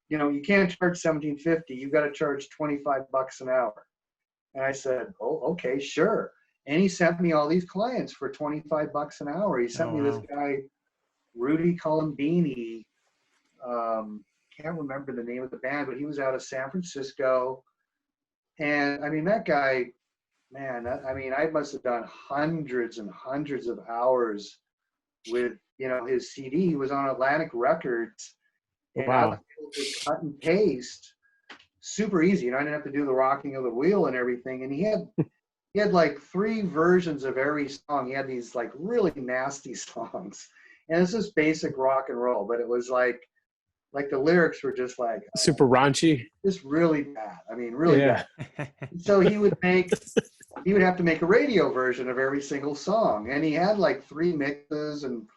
[SPEAKER 3] you can't charge $17.50. You got to charge $25 an hour. And I said, oh, okay, sure. And he sent me all these clients for $25 an hour. He sent me this guy, Rudy Colombini. Can't remember the name of the band, but he was out of San Francisco. And that guy, man, I must have done hundreds and hundreds of hours with, his CD. He was on Atlantic Records. And I was able to cut and paste super easy. I didn't have to do the rocking of the wheel and everything. And he had like 3 versions of every song. He had these like really nasty songs. And it's just basic rock and roll. But it was like, Like the lyrics were just like
[SPEAKER 1] Super raunchy.
[SPEAKER 3] just really bad. I mean, really
[SPEAKER 1] Yeah.
[SPEAKER 3] bad. So he would have to make a radio version of every single song, and he had like 3 mixes, and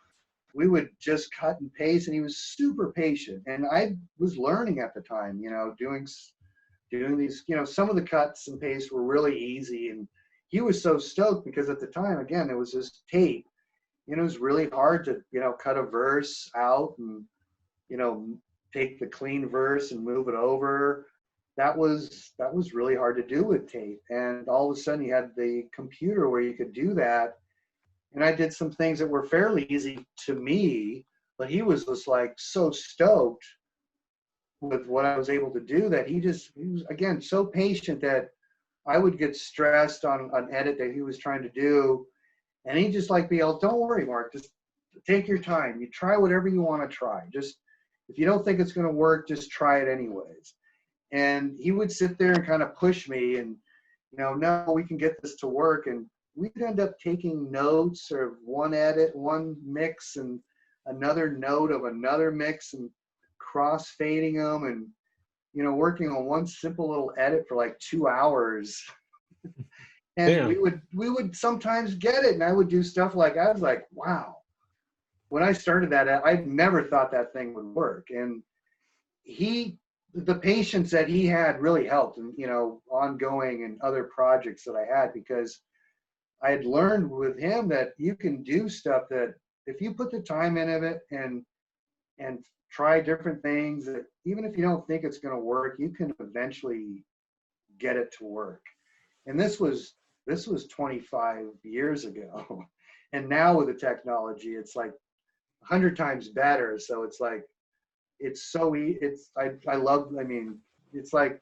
[SPEAKER 3] we would just cut and paste, and he was super patient. And I was learning at the time, doing these, some of the cuts and pastes were really easy, and he was so stoked because at the time, again, it was just tape. It was really hard to, cut a verse out and, take the clean verse and move it over. That was really hard to do with tape. And all of a sudden you had the computer where you could do that. And I did some things that were fairly easy to me, but he was just like so stoked with what I was able to do that he was, again, so patient that I would get stressed on an edit that he was trying to do. And he'd just like be able, don't worry, Mark, just take your time. You try whatever you want to try. Just, if you don't think it's going to work, just try it anyways. And he would sit there and kind of push me and, no, we can get this to work. And we'd end up taking notes of one edit, one mix, and another note of another mix and cross fading them and, working on one simple little edit for like 2 hours. And
[SPEAKER 1] Damn.
[SPEAKER 3] we would sometimes get it, and I would do stuff like, I was like, wow. When I started that, I never thought that thing would work. And the patience that he had really helped, and ongoing and other projects that I had, because I had learned with him that you can do stuff that if you put the time into it and try different things, that even if you don't think it's going to work, you can eventually get it to work. And this was 25 years ago. And now with the technology, it's like 100 times better. So it's like, it's so I love, I mean, it's like,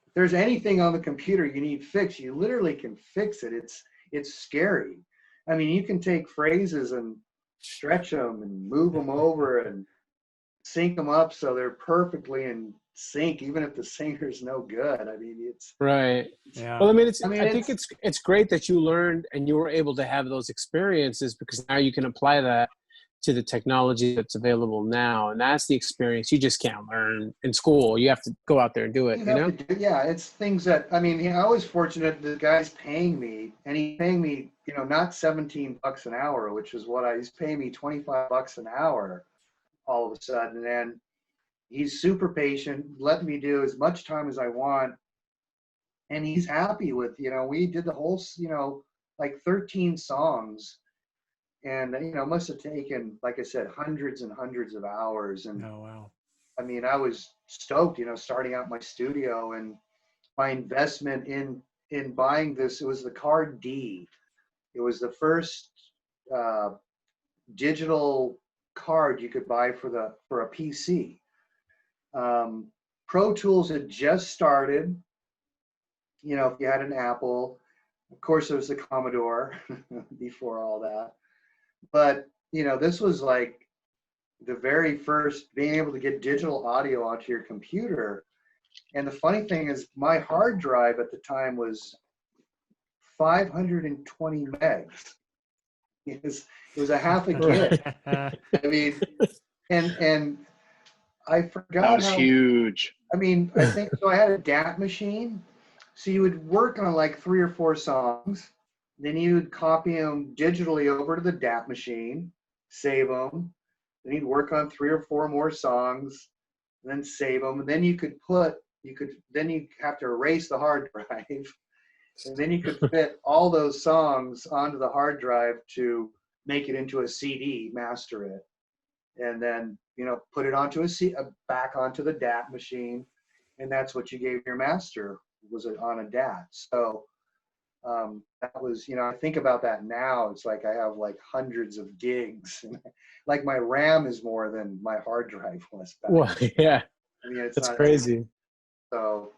[SPEAKER 3] if there's anything on the computer you need fixed, you literally can fix it. It's scary. I mean, you can take phrases and stretch them and move them over and sync them up so they're perfectly in sync, even if the singer's no good. I mean, it's
[SPEAKER 1] right.
[SPEAKER 2] Yeah.
[SPEAKER 1] Well, I mean, I think it's great that you learned and you were able to have those experiences, because now you can apply that to the technology that's available now. And that's the experience you just can't learn in school. You have to go out there and do it,
[SPEAKER 3] Yeah, it's things that, I mean, I was fortunate the guy's paying me, and he's paying me, not $17 an hour, which is what he's paying me $25 an hour all of a sudden. And he's super patient, letting me do as much time as I want. And he's happy with, we did the whole, like 13 songs. And, must have taken, like I said, hundreds and hundreds of hours. And
[SPEAKER 2] Oh, wow.
[SPEAKER 3] I mean, I was stoked, starting out my studio, and my investment in buying this, it was the Card D. It was the first digital card you could buy for a PC. Pro Tools had just started, if you had an Apple. Of course, there was the Commodore before all that. But, this was like the very first being able to get digital audio onto your computer. And the funny thing is, my hard drive at the time was 520 megs. It was a half a gig. I mean, and I forgot
[SPEAKER 5] That was huge.
[SPEAKER 3] I mean, I think so. I had a DAT machine, so you would work on like 3 or 4 songs. Then you would copy them digitally over to the DAT machine, save them. Then you'd work on 3 or 4 more songs, and then save them. And then then you have to erase the hard drive. And then you could fit all those songs onto the hard drive to make it into a CD, master it. And then, put it onto back onto the DAT machine. And that's what you gave your master, was on a DAT. So, that was, I think about that now. It's like I have like hundreds of gigs. Like my RAM is more than my hard drive was back.
[SPEAKER 1] Well, yeah,
[SPEAKER 3] I mean,
[SPEAKER 1] that's crazy.
[SPEAKER 3] So,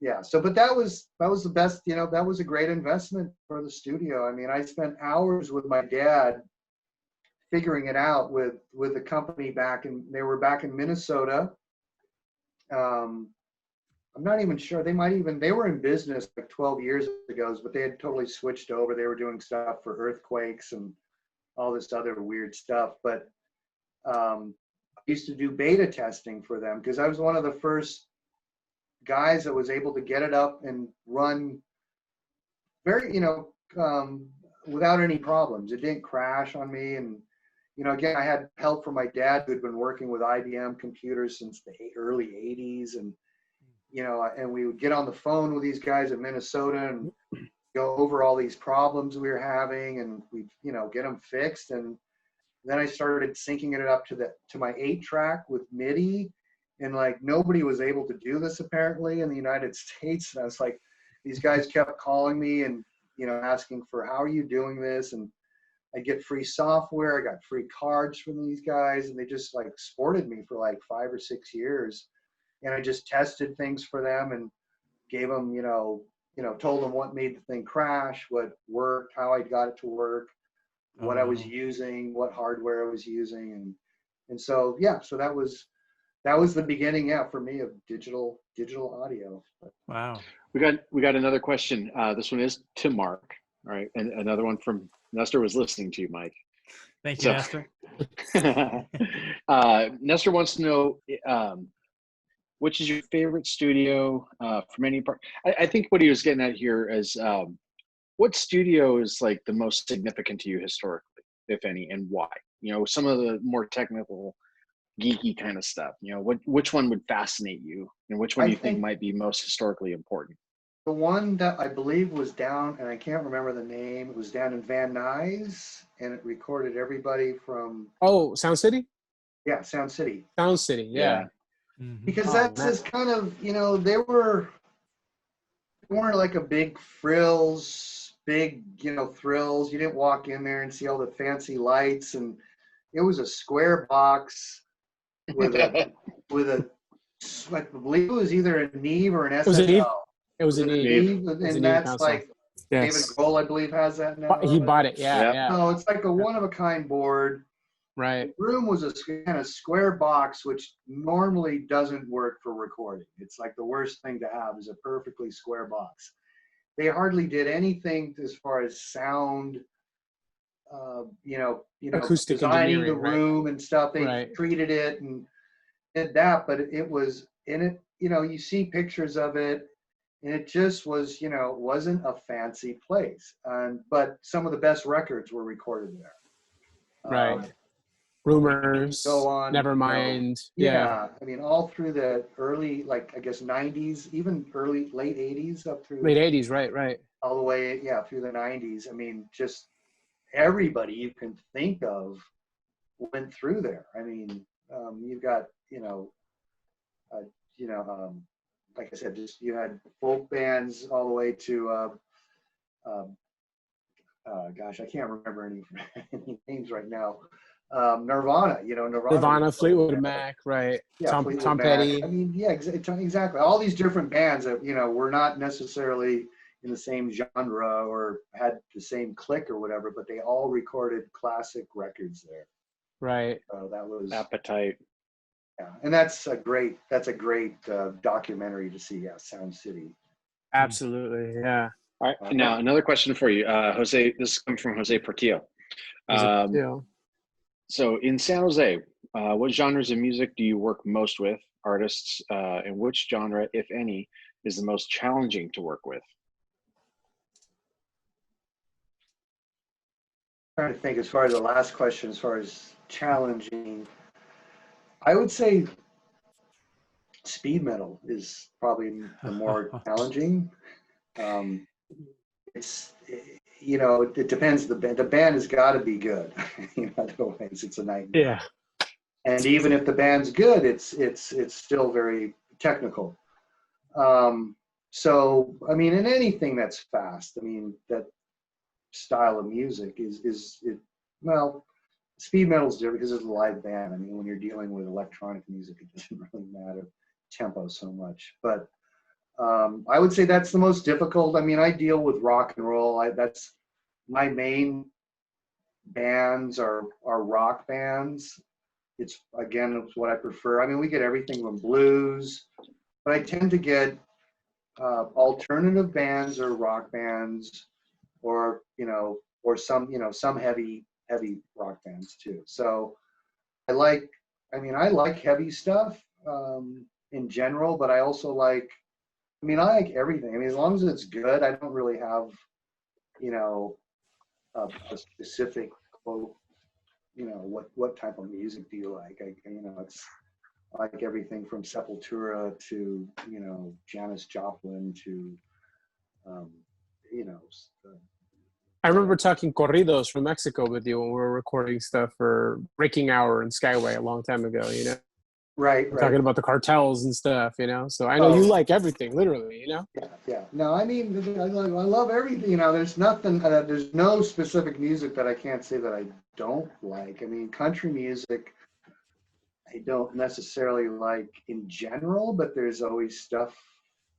[SPEAKER 3] yeah. So, but that was the best. That was a great investment for the studio. I mean, I spent hours with my dad figuring it out with the company they were back in Minnesota. I'm not even sure. They were in business like 12 years ago, but they had totally switched over. They were doing stuff for earthquakes and all this other weird stuff. But used to do beta testing for them because I was one of the first guys that was able to get it up and run very, without any problems. It didn't crash on me. And, again, I had help from my dad who had been working with IBM computers since the early 80s. And, and we would get on the phone with these guys in Minnesota and go over all these problems we were having, and we'd, get them fixed. And then I started syncing it up to my 8-track with MIDI, and like nobody was able to do this apparently in the United States. And I was like, these guys kept calling me and asking for, how are you doing this? And I get free software, I got free cards from these guys, and they just like supported me for like 5 or 6 years. And I just tested things for them and gave them, told them what made the thing crash, what worked, how I got it to work, what I was using, what hardware I was using. And so, yeah, so that was the beginning, for me, of digital audio.
[SPEAKER 2] Wow.
[SPEAKER 5] We got another question. This one is to Mark. All right. And another one from Nestor was listening to you, Mike.
[SPEAKER 2] Thank you, Nestor.
[SPEAKER 5] Nestor wants to know, which is your favorite studio from any part? I think what he was getting at here is what studio is like the most significant to you historically, if any, and why? Some of the more technical, geeky kind of stuff. Which one would fascinate you, and which one do you think might be most historically important?
[SPEAKER 3] The one that I believe was down, and I can't remember the name, it was down in Van Nuys, and it recorded everybody from...
[SPEAKER 1] Oh, Sound City?
[SPEAKER 3] Yeah, Sound City.
[SPEAKER 1] Sound City, yeah.
[SPEAKER 3] Because that's this kind of, they weren't like a big frills, thrills. You didn't walk in there and see all the fancy lights, and it was a square box with a I believe it was either a Neve or an SSL.
[SPEAKER 1] It was a Neve.
[SPEAKER 3] And that's like David Grohl, I believe, has that now.
[SPEAKER 1] He bought it, yeah.
[SPEAKER 3] No, it's like a one-of-a-kind board.
[SPEAKER 1] Right.
[SPEAKER 3] The room was a kind of square box, which normally doesn't work for recording. It's like the worst thing to have is a perfectly square box. They hardly did anything as far as sound,
[SPEAKER 1] acoustic
[SPEAKER 3] designing the room and stuff. They treated it and did that, but it was in it. You see pictures of it, and it just was, wasn't a fancy place. But some of the best records were recorded there.
[SPEAKER 1] Right. Rumors,
[SPEAKER 3] go on,
[SPEAKER 1] Nevermind.
[SPEAKER 3] Yeah. I mean, all through the early, I guess 90s, even late 80s up through.
[SPEAKER 1] Late 80s, right.
[SPEAKER 3] All the way, through the 90s. I mean, just everybody you can think of went through there. I mean, you've got, like I said, just you had folk bands all the way to, gosh, I can't remember any names right now. Nirvana,
[SPEAKER 1] Nirvana, Fleetwood Mac, right?
[SPEAKER 3] Yeah,
[SPEAKER 1] Tom Petty.
[SPEAKER 3] I mean, yeah, exactly. All these different bands that were not necessarily in the same genre or had the same clique or whatever, but they all recorded classic records there.
[SPEAKER 1] Right.
[SPEAKER 3] So that was
[SPEAKER 5] Appetite.
[SPEAKER 3] Yeah, and that's a great documentary to see. Yeah, Sound City.
[SPEAKER 1] Absolutely, yeah.
[SPEAKER 5] All right. Now another question for you, Jose. This comes from Jose Portillo. So in San Jose, what genres of music do you work most with, artists, and which genre, if any, is the most challenging to work with?
[SPEAKER 3] I'm trying to think as far as the last question, as far as challenging, I would say speed metal is probably the more challenging. It depends. The band has got to be good. Otherwise it's a nightmare.
[SPEAKER 1] Yeah.
[SPEAKER 3] And even if the band's good, it's still very technical. So I mean, in anything that's fast, I mean, that style of music speed metal is different because it's a live band. I mean, when you're dealing with electronic music, it doesn't really matter tempo so much. But I would say that's the most difficult. I mean, I deal with rock and roll. That's my main bands are rock bands. It's what I prefer. I mean, we get everything from blues, but I tend to get alternative bands or rock bands, or some heavy rock bands too. So I like I mean, I like heavy stuff in general, but I also like, I mean, I like everything. I mean, as long as it's good, I don't really have, you know, a specific quote, you know, what type of music do you like? You know, it's I like everything from Sepultura to, you know, Janis Joplin to, you know.
[SPEAKER 1] I remember talking corridos from Mexico with you when we were recording stuff for Breaking Hour and Skyway a long time ago, you know?
[SPEAKER 3] Right,
[SPEAKER 1] We're
[SPEAKER 3] right.
[SPEAKER 1] talking about the cartels and stuff, you know? So I know you like everything, literally, you know?
[SPEAKER 3] Yeah, yeah. No, I mean, I love everything. You know, there's nothing, there's no specific music that I can't say that I don't like. I mean, country music, I don't necessarily like in general, but there's always stuff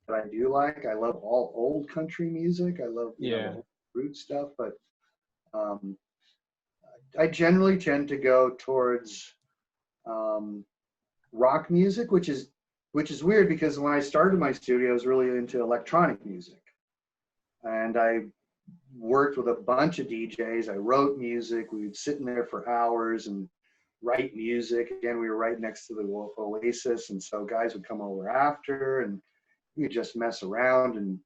[SPEAKER 3] that I do like. I love all old country music. I love, you know, the old root stuff, but I generally tend to go towards rock music, which is weird because when I started my studio, I was really into electronic music, and I worked with a bunch of DJs. I wrote music. We would sit in there for hours and write music. Again, we were right next to the Oasis, and so guys would come over after, and we'd just mess around and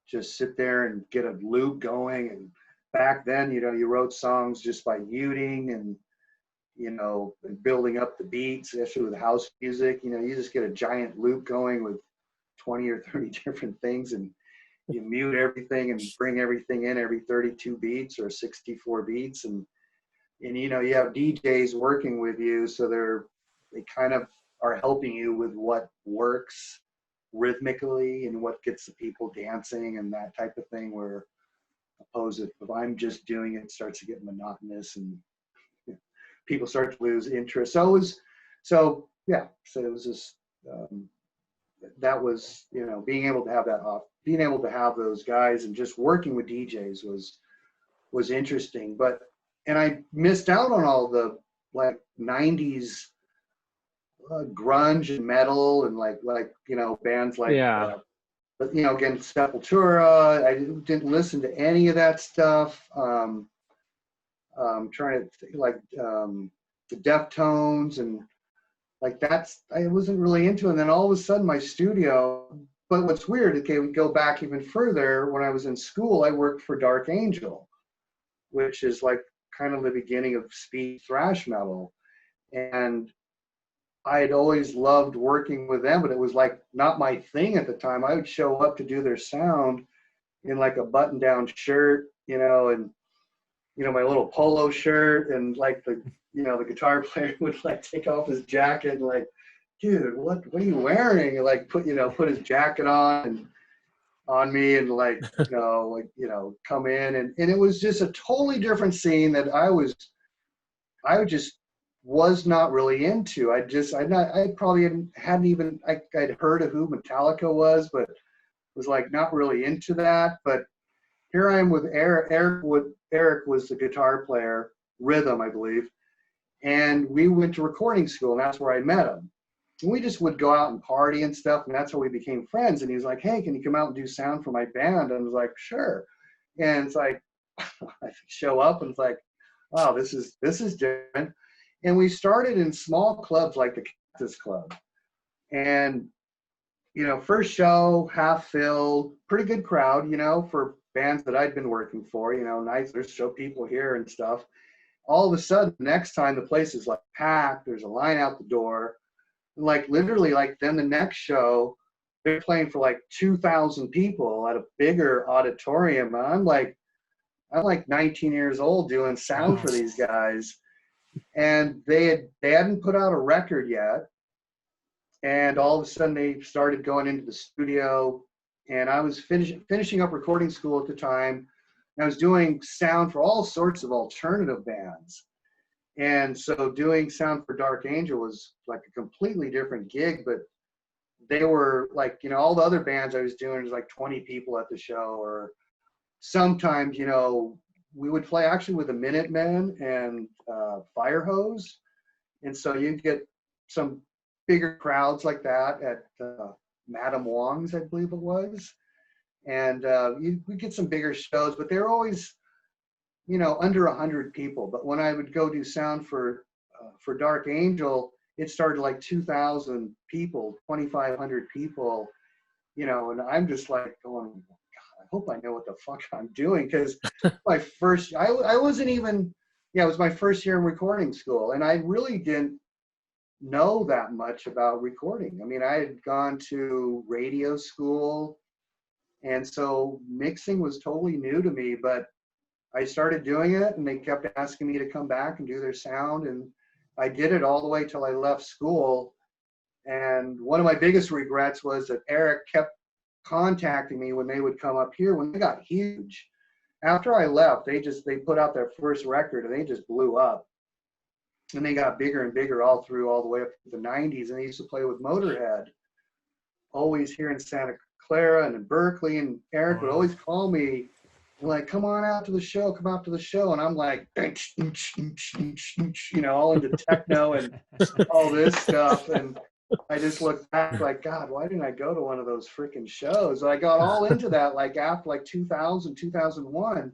[SPEAKER 3] just sit there and get a loop going. And back then, you know, you wrote songs just by muting and, you know, and building up the beats, especially with house music. You know, you just get a giant loop going with 20 or 30 different things, and you mute everything and bring everything in every 32 beats or 64 beats. And you know, you have DJs working with you, so they kind of are helping you with what works rhythmically and what gets the people dancing and that type of thing, where opposed if I'm just doing it, it starts to get monotonous and people start to lose interest. So it was just that was, you know, being able to have those guys and just working with DJs was interesting. But and I missed out on all the like 90s grunge and metal and like you know, bands like but you know, again, Sepultura. I didn't listen to any of that stuff. Trying to think, like the Deftones and like I wasn't really into it. And then all of a sudden my studio, but what's weird, okay, we go back even further. When I was in school, I worked for Dark Angel, which is like kind of the beginning of speed thrash metal. And I had always loved working with them, but it was like not my thing at the time. I would show up to do their sound in like a button-down shirt, you know, and you know, my little polo shirt, and like the guitar player would like take off his jacket and like, dude, what are you wearing? And like put his jacket on me and like, come in and it was just a totally different scene that I just was not really into. I'd heard of who Metallica was, but was like not really into that. But here I am with Eric. Eric was the guitar player, rhythm, I believe. And we went to recording school, and that's where I met him. And we just would go out and party and stuff, and that's how we became friends. And he was like, hey, can you come out and do sound for my band? And I was like, sure. And it's like, I show up, and it's like, wow, this is different. And we started in small clubs like the Cactus Club. And, you know, first show, half filled, pretty good crowd, you know, for bands that I'd been working for, you know, nice, there's show people here and stuff. All of a sudden, next time the place is like packed, there's a line out the door. Like literally, like then the next show, they're playing for like 2,000 people at a bigger auditorium. And I'm like 19 years old doing sound for these guys. And they hadn't put out a record yet. And all of a sudden they started going into the studio, and I was finishing up recording school at the time. And I was doing sound for all sorts of alternative bands. And so doing sound for Dark Angel was like a completely different gig, but they were like, you know, all the other bands I was doing was like 20 people at the show, or sometimes, you know, we would play actually with the Minutemen and Fire Hose. And so you'd get some bigger crowds like that at Madame Wong's, I believe it was. And we get some bigger shows, but they're always, you know, under 100 people. But when I would go do sound for Dark Angel, it started like 2,000 people, 2,500 people, you know, and I'm just like going, God, I hope I know what the fuck I'm doing. Because my first, I wasn't even, yeah, it was my first year in recording school. And I really didn't know that much about recording. I mean, I had gone to radio school, and so mixing was totally new to me, but I started doing it and they kept asking me to come back and do their sound. And I did it all the way till I left school. And one of my biggest regrets was that Eric kept contacting me when they would come up here when they got huge. After I left, they put out their first record and they just blew up. And they got bigger and bigger all the way up to the 90s. And they used to play with Motorhead, always here in Santa Clara and in Berkeley. And Eric would always call me, like, come on out to the show, come out to the show. And I'm like, you know, all into techno and all this stuff. And I just looked back like, God, why didn't I go to one of those freaking shows? And I got all into that, like after like 2000, 2001,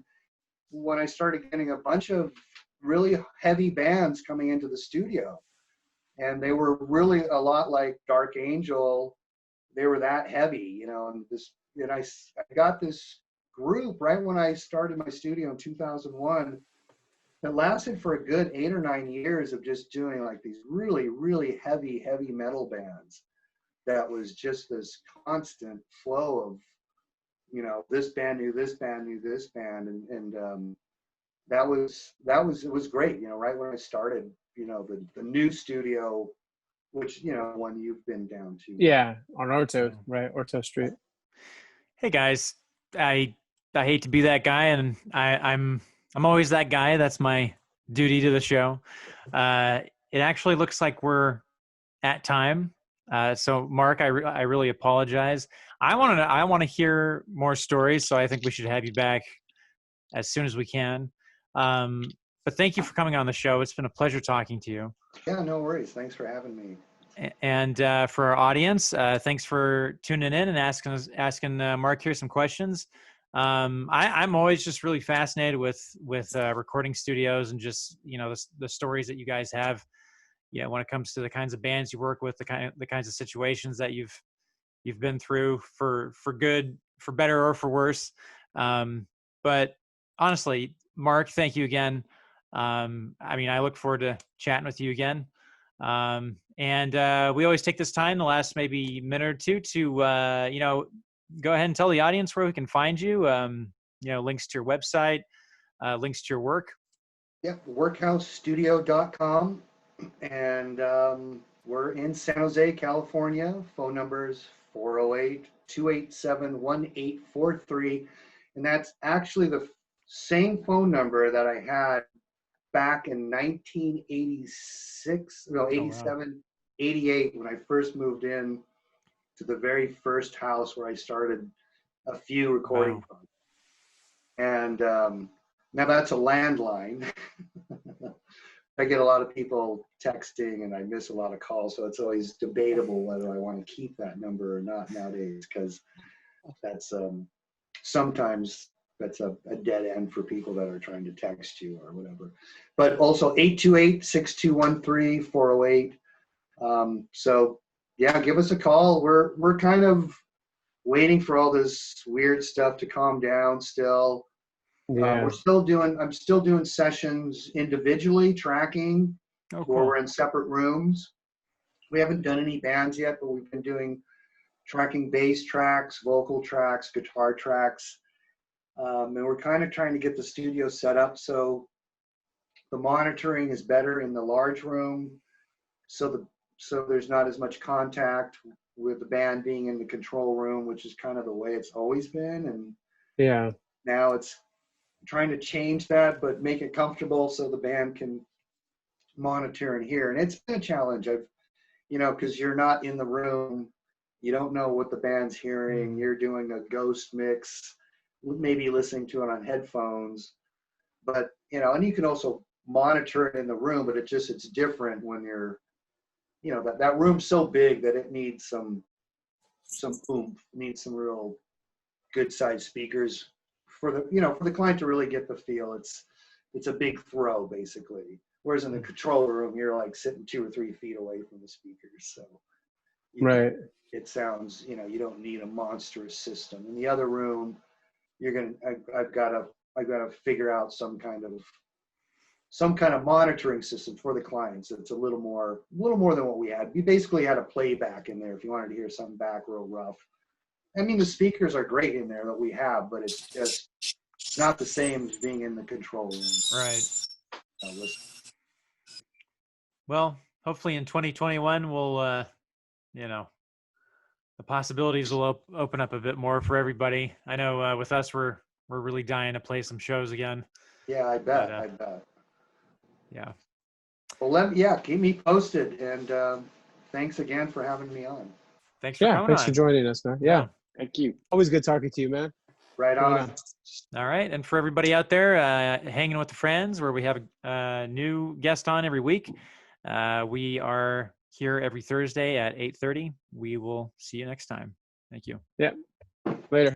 [SPEAKER 3] when I started getting a bunch of really heavy bands coming into the studio. And they were really a lot like Dark Angel. They were that heavy, you know, and I got this group right when I started my studio in 2001 that lasted for a good 8 or 9 years of just doing like these really, really heavy metal bands. That was just this constant flow of, you know, this band knew this band knew this band. And it was great, you know, right when I started, you know, the new studio, which, you know, one you've been down to.
[SPEAKER 1] Yeah, on Orto, right? Orto Street.
[SPEAKER 2] Hey guys, I hate to be that guy, and I'm always that guy. That's my duty to the show. It actually looks like we're at time. So Mark, I really apologize. I want to hear more stories, so I think we should have you back as soon as we can. But thank you for coming on the show. It's been a pleasure talking to you.
[SPEAKER 3] Yeah, no worries. Thanks for having me.
[SPEAKER 2] And for our audience, thanks for tuning in and asking Mark here some questions. I'm always just really fascinated with recording studios and just, you know, the stories that you guys have. Yeah, when it comes to the kinds of bands you work with, the kinds of situations that you've been through for good, for better or for worse. But honestly, Mark, thank you again. I mean, I look forward to chatting with you again. And we always take this time, the last maybe minute or two, to you know, go ahead and tell the audience where we can find you. You know, links to your website, links to your work.
[SPEAKER 3] Yeah, workhousestudio.com. And we're in San Jose, California. Phone numbers 408-287-1843. And that's actually the same phone number that I had back in 1986, no, 87, 88, when I first moved in to the very first house where I started a few recording from. And now that's a landline. I get a lot of people texting and I miss a lot of calls, so it's always debatable whether I want to keep that number or not nowadays, because that's sometimes that's a dead end for people that are trying to text you or whatever. But also 828-6213-408. So yeah, give us a call. We're kind of waiting for all this weird stuff to calm down still.
[SPEAKER 1] Yeah.
[SPEAKER 3] I'm still doing sessions individually, tracking, where we're in separate rooms. We haven't done any bands yet, but we've been tracking bass tracks, vocal tracks, guitar tracks. And we're kind of trying to get the studio set up so the monitoring is better in the large room, so there's not as much contact with the band being in the control room, which is kind of the way it's always been. And
[SPEAKER 1] yeah,
[SPEAKER 3] now it's trying to change that, but make it comfortable so the band can monitor and hear. And it's been a challenge. Because you're not in the room, you don't know what the band's hearing. You're doing a ghost mix, maybe listening to it on headphones, but and you can also monitor it in the room, but it's different when you're, that room's so big that it needs some oomph, needs some real good sized speakers for the client to really get the feel. It's a big throw basically. Whereas in the control room, you're like sitting 2 or 3 feet away from the speakers. So
[SPEAKER 1] Right.
[SPEAKER 3] it sounds, you know, you don't need a monstrous system. In the other room, I've got to figure out some kind of monitoring system for the clients. It's a little more than what we had. We basically had a playback in there if you wanted to hear something back real rough. I mean, the speakers are great in there that we have, but it's just not the same as being in the control room.
[SPEAKER 2] Right. Well, hopefully in 2021 we'll, you know, the possibilities will open up a bit more for everybody. I know with us, we're really dying to play some shows again.
[SPEAKER 3] Yeah, I bet.
[SPEAKER 2] But,
[SPEAKER 3] I bet.
[SPEAKER 2] Yeah.
[SPEAKER 3] Well, keep me posted, and thanks again for having me on.
[SPEAKER 2] Thanks for coming
[SPEAKER 1] Thanks
[SPEAKER 2] on.
[SPEAKER 1] for joining us, man. Yeah.
[SPEAKER 5] Thank you.
[SPEAKER 1] Always good talking to you, man.
[SPEAKER 3] Right on.
[SPEAKER 2] All right. And for everybody out there, hanging with the friends, where we have a new guest on every week, we are here every Thursday at 8:30. We will see you next time. Thank you.
[SPEAKER 1] Yeah. Later.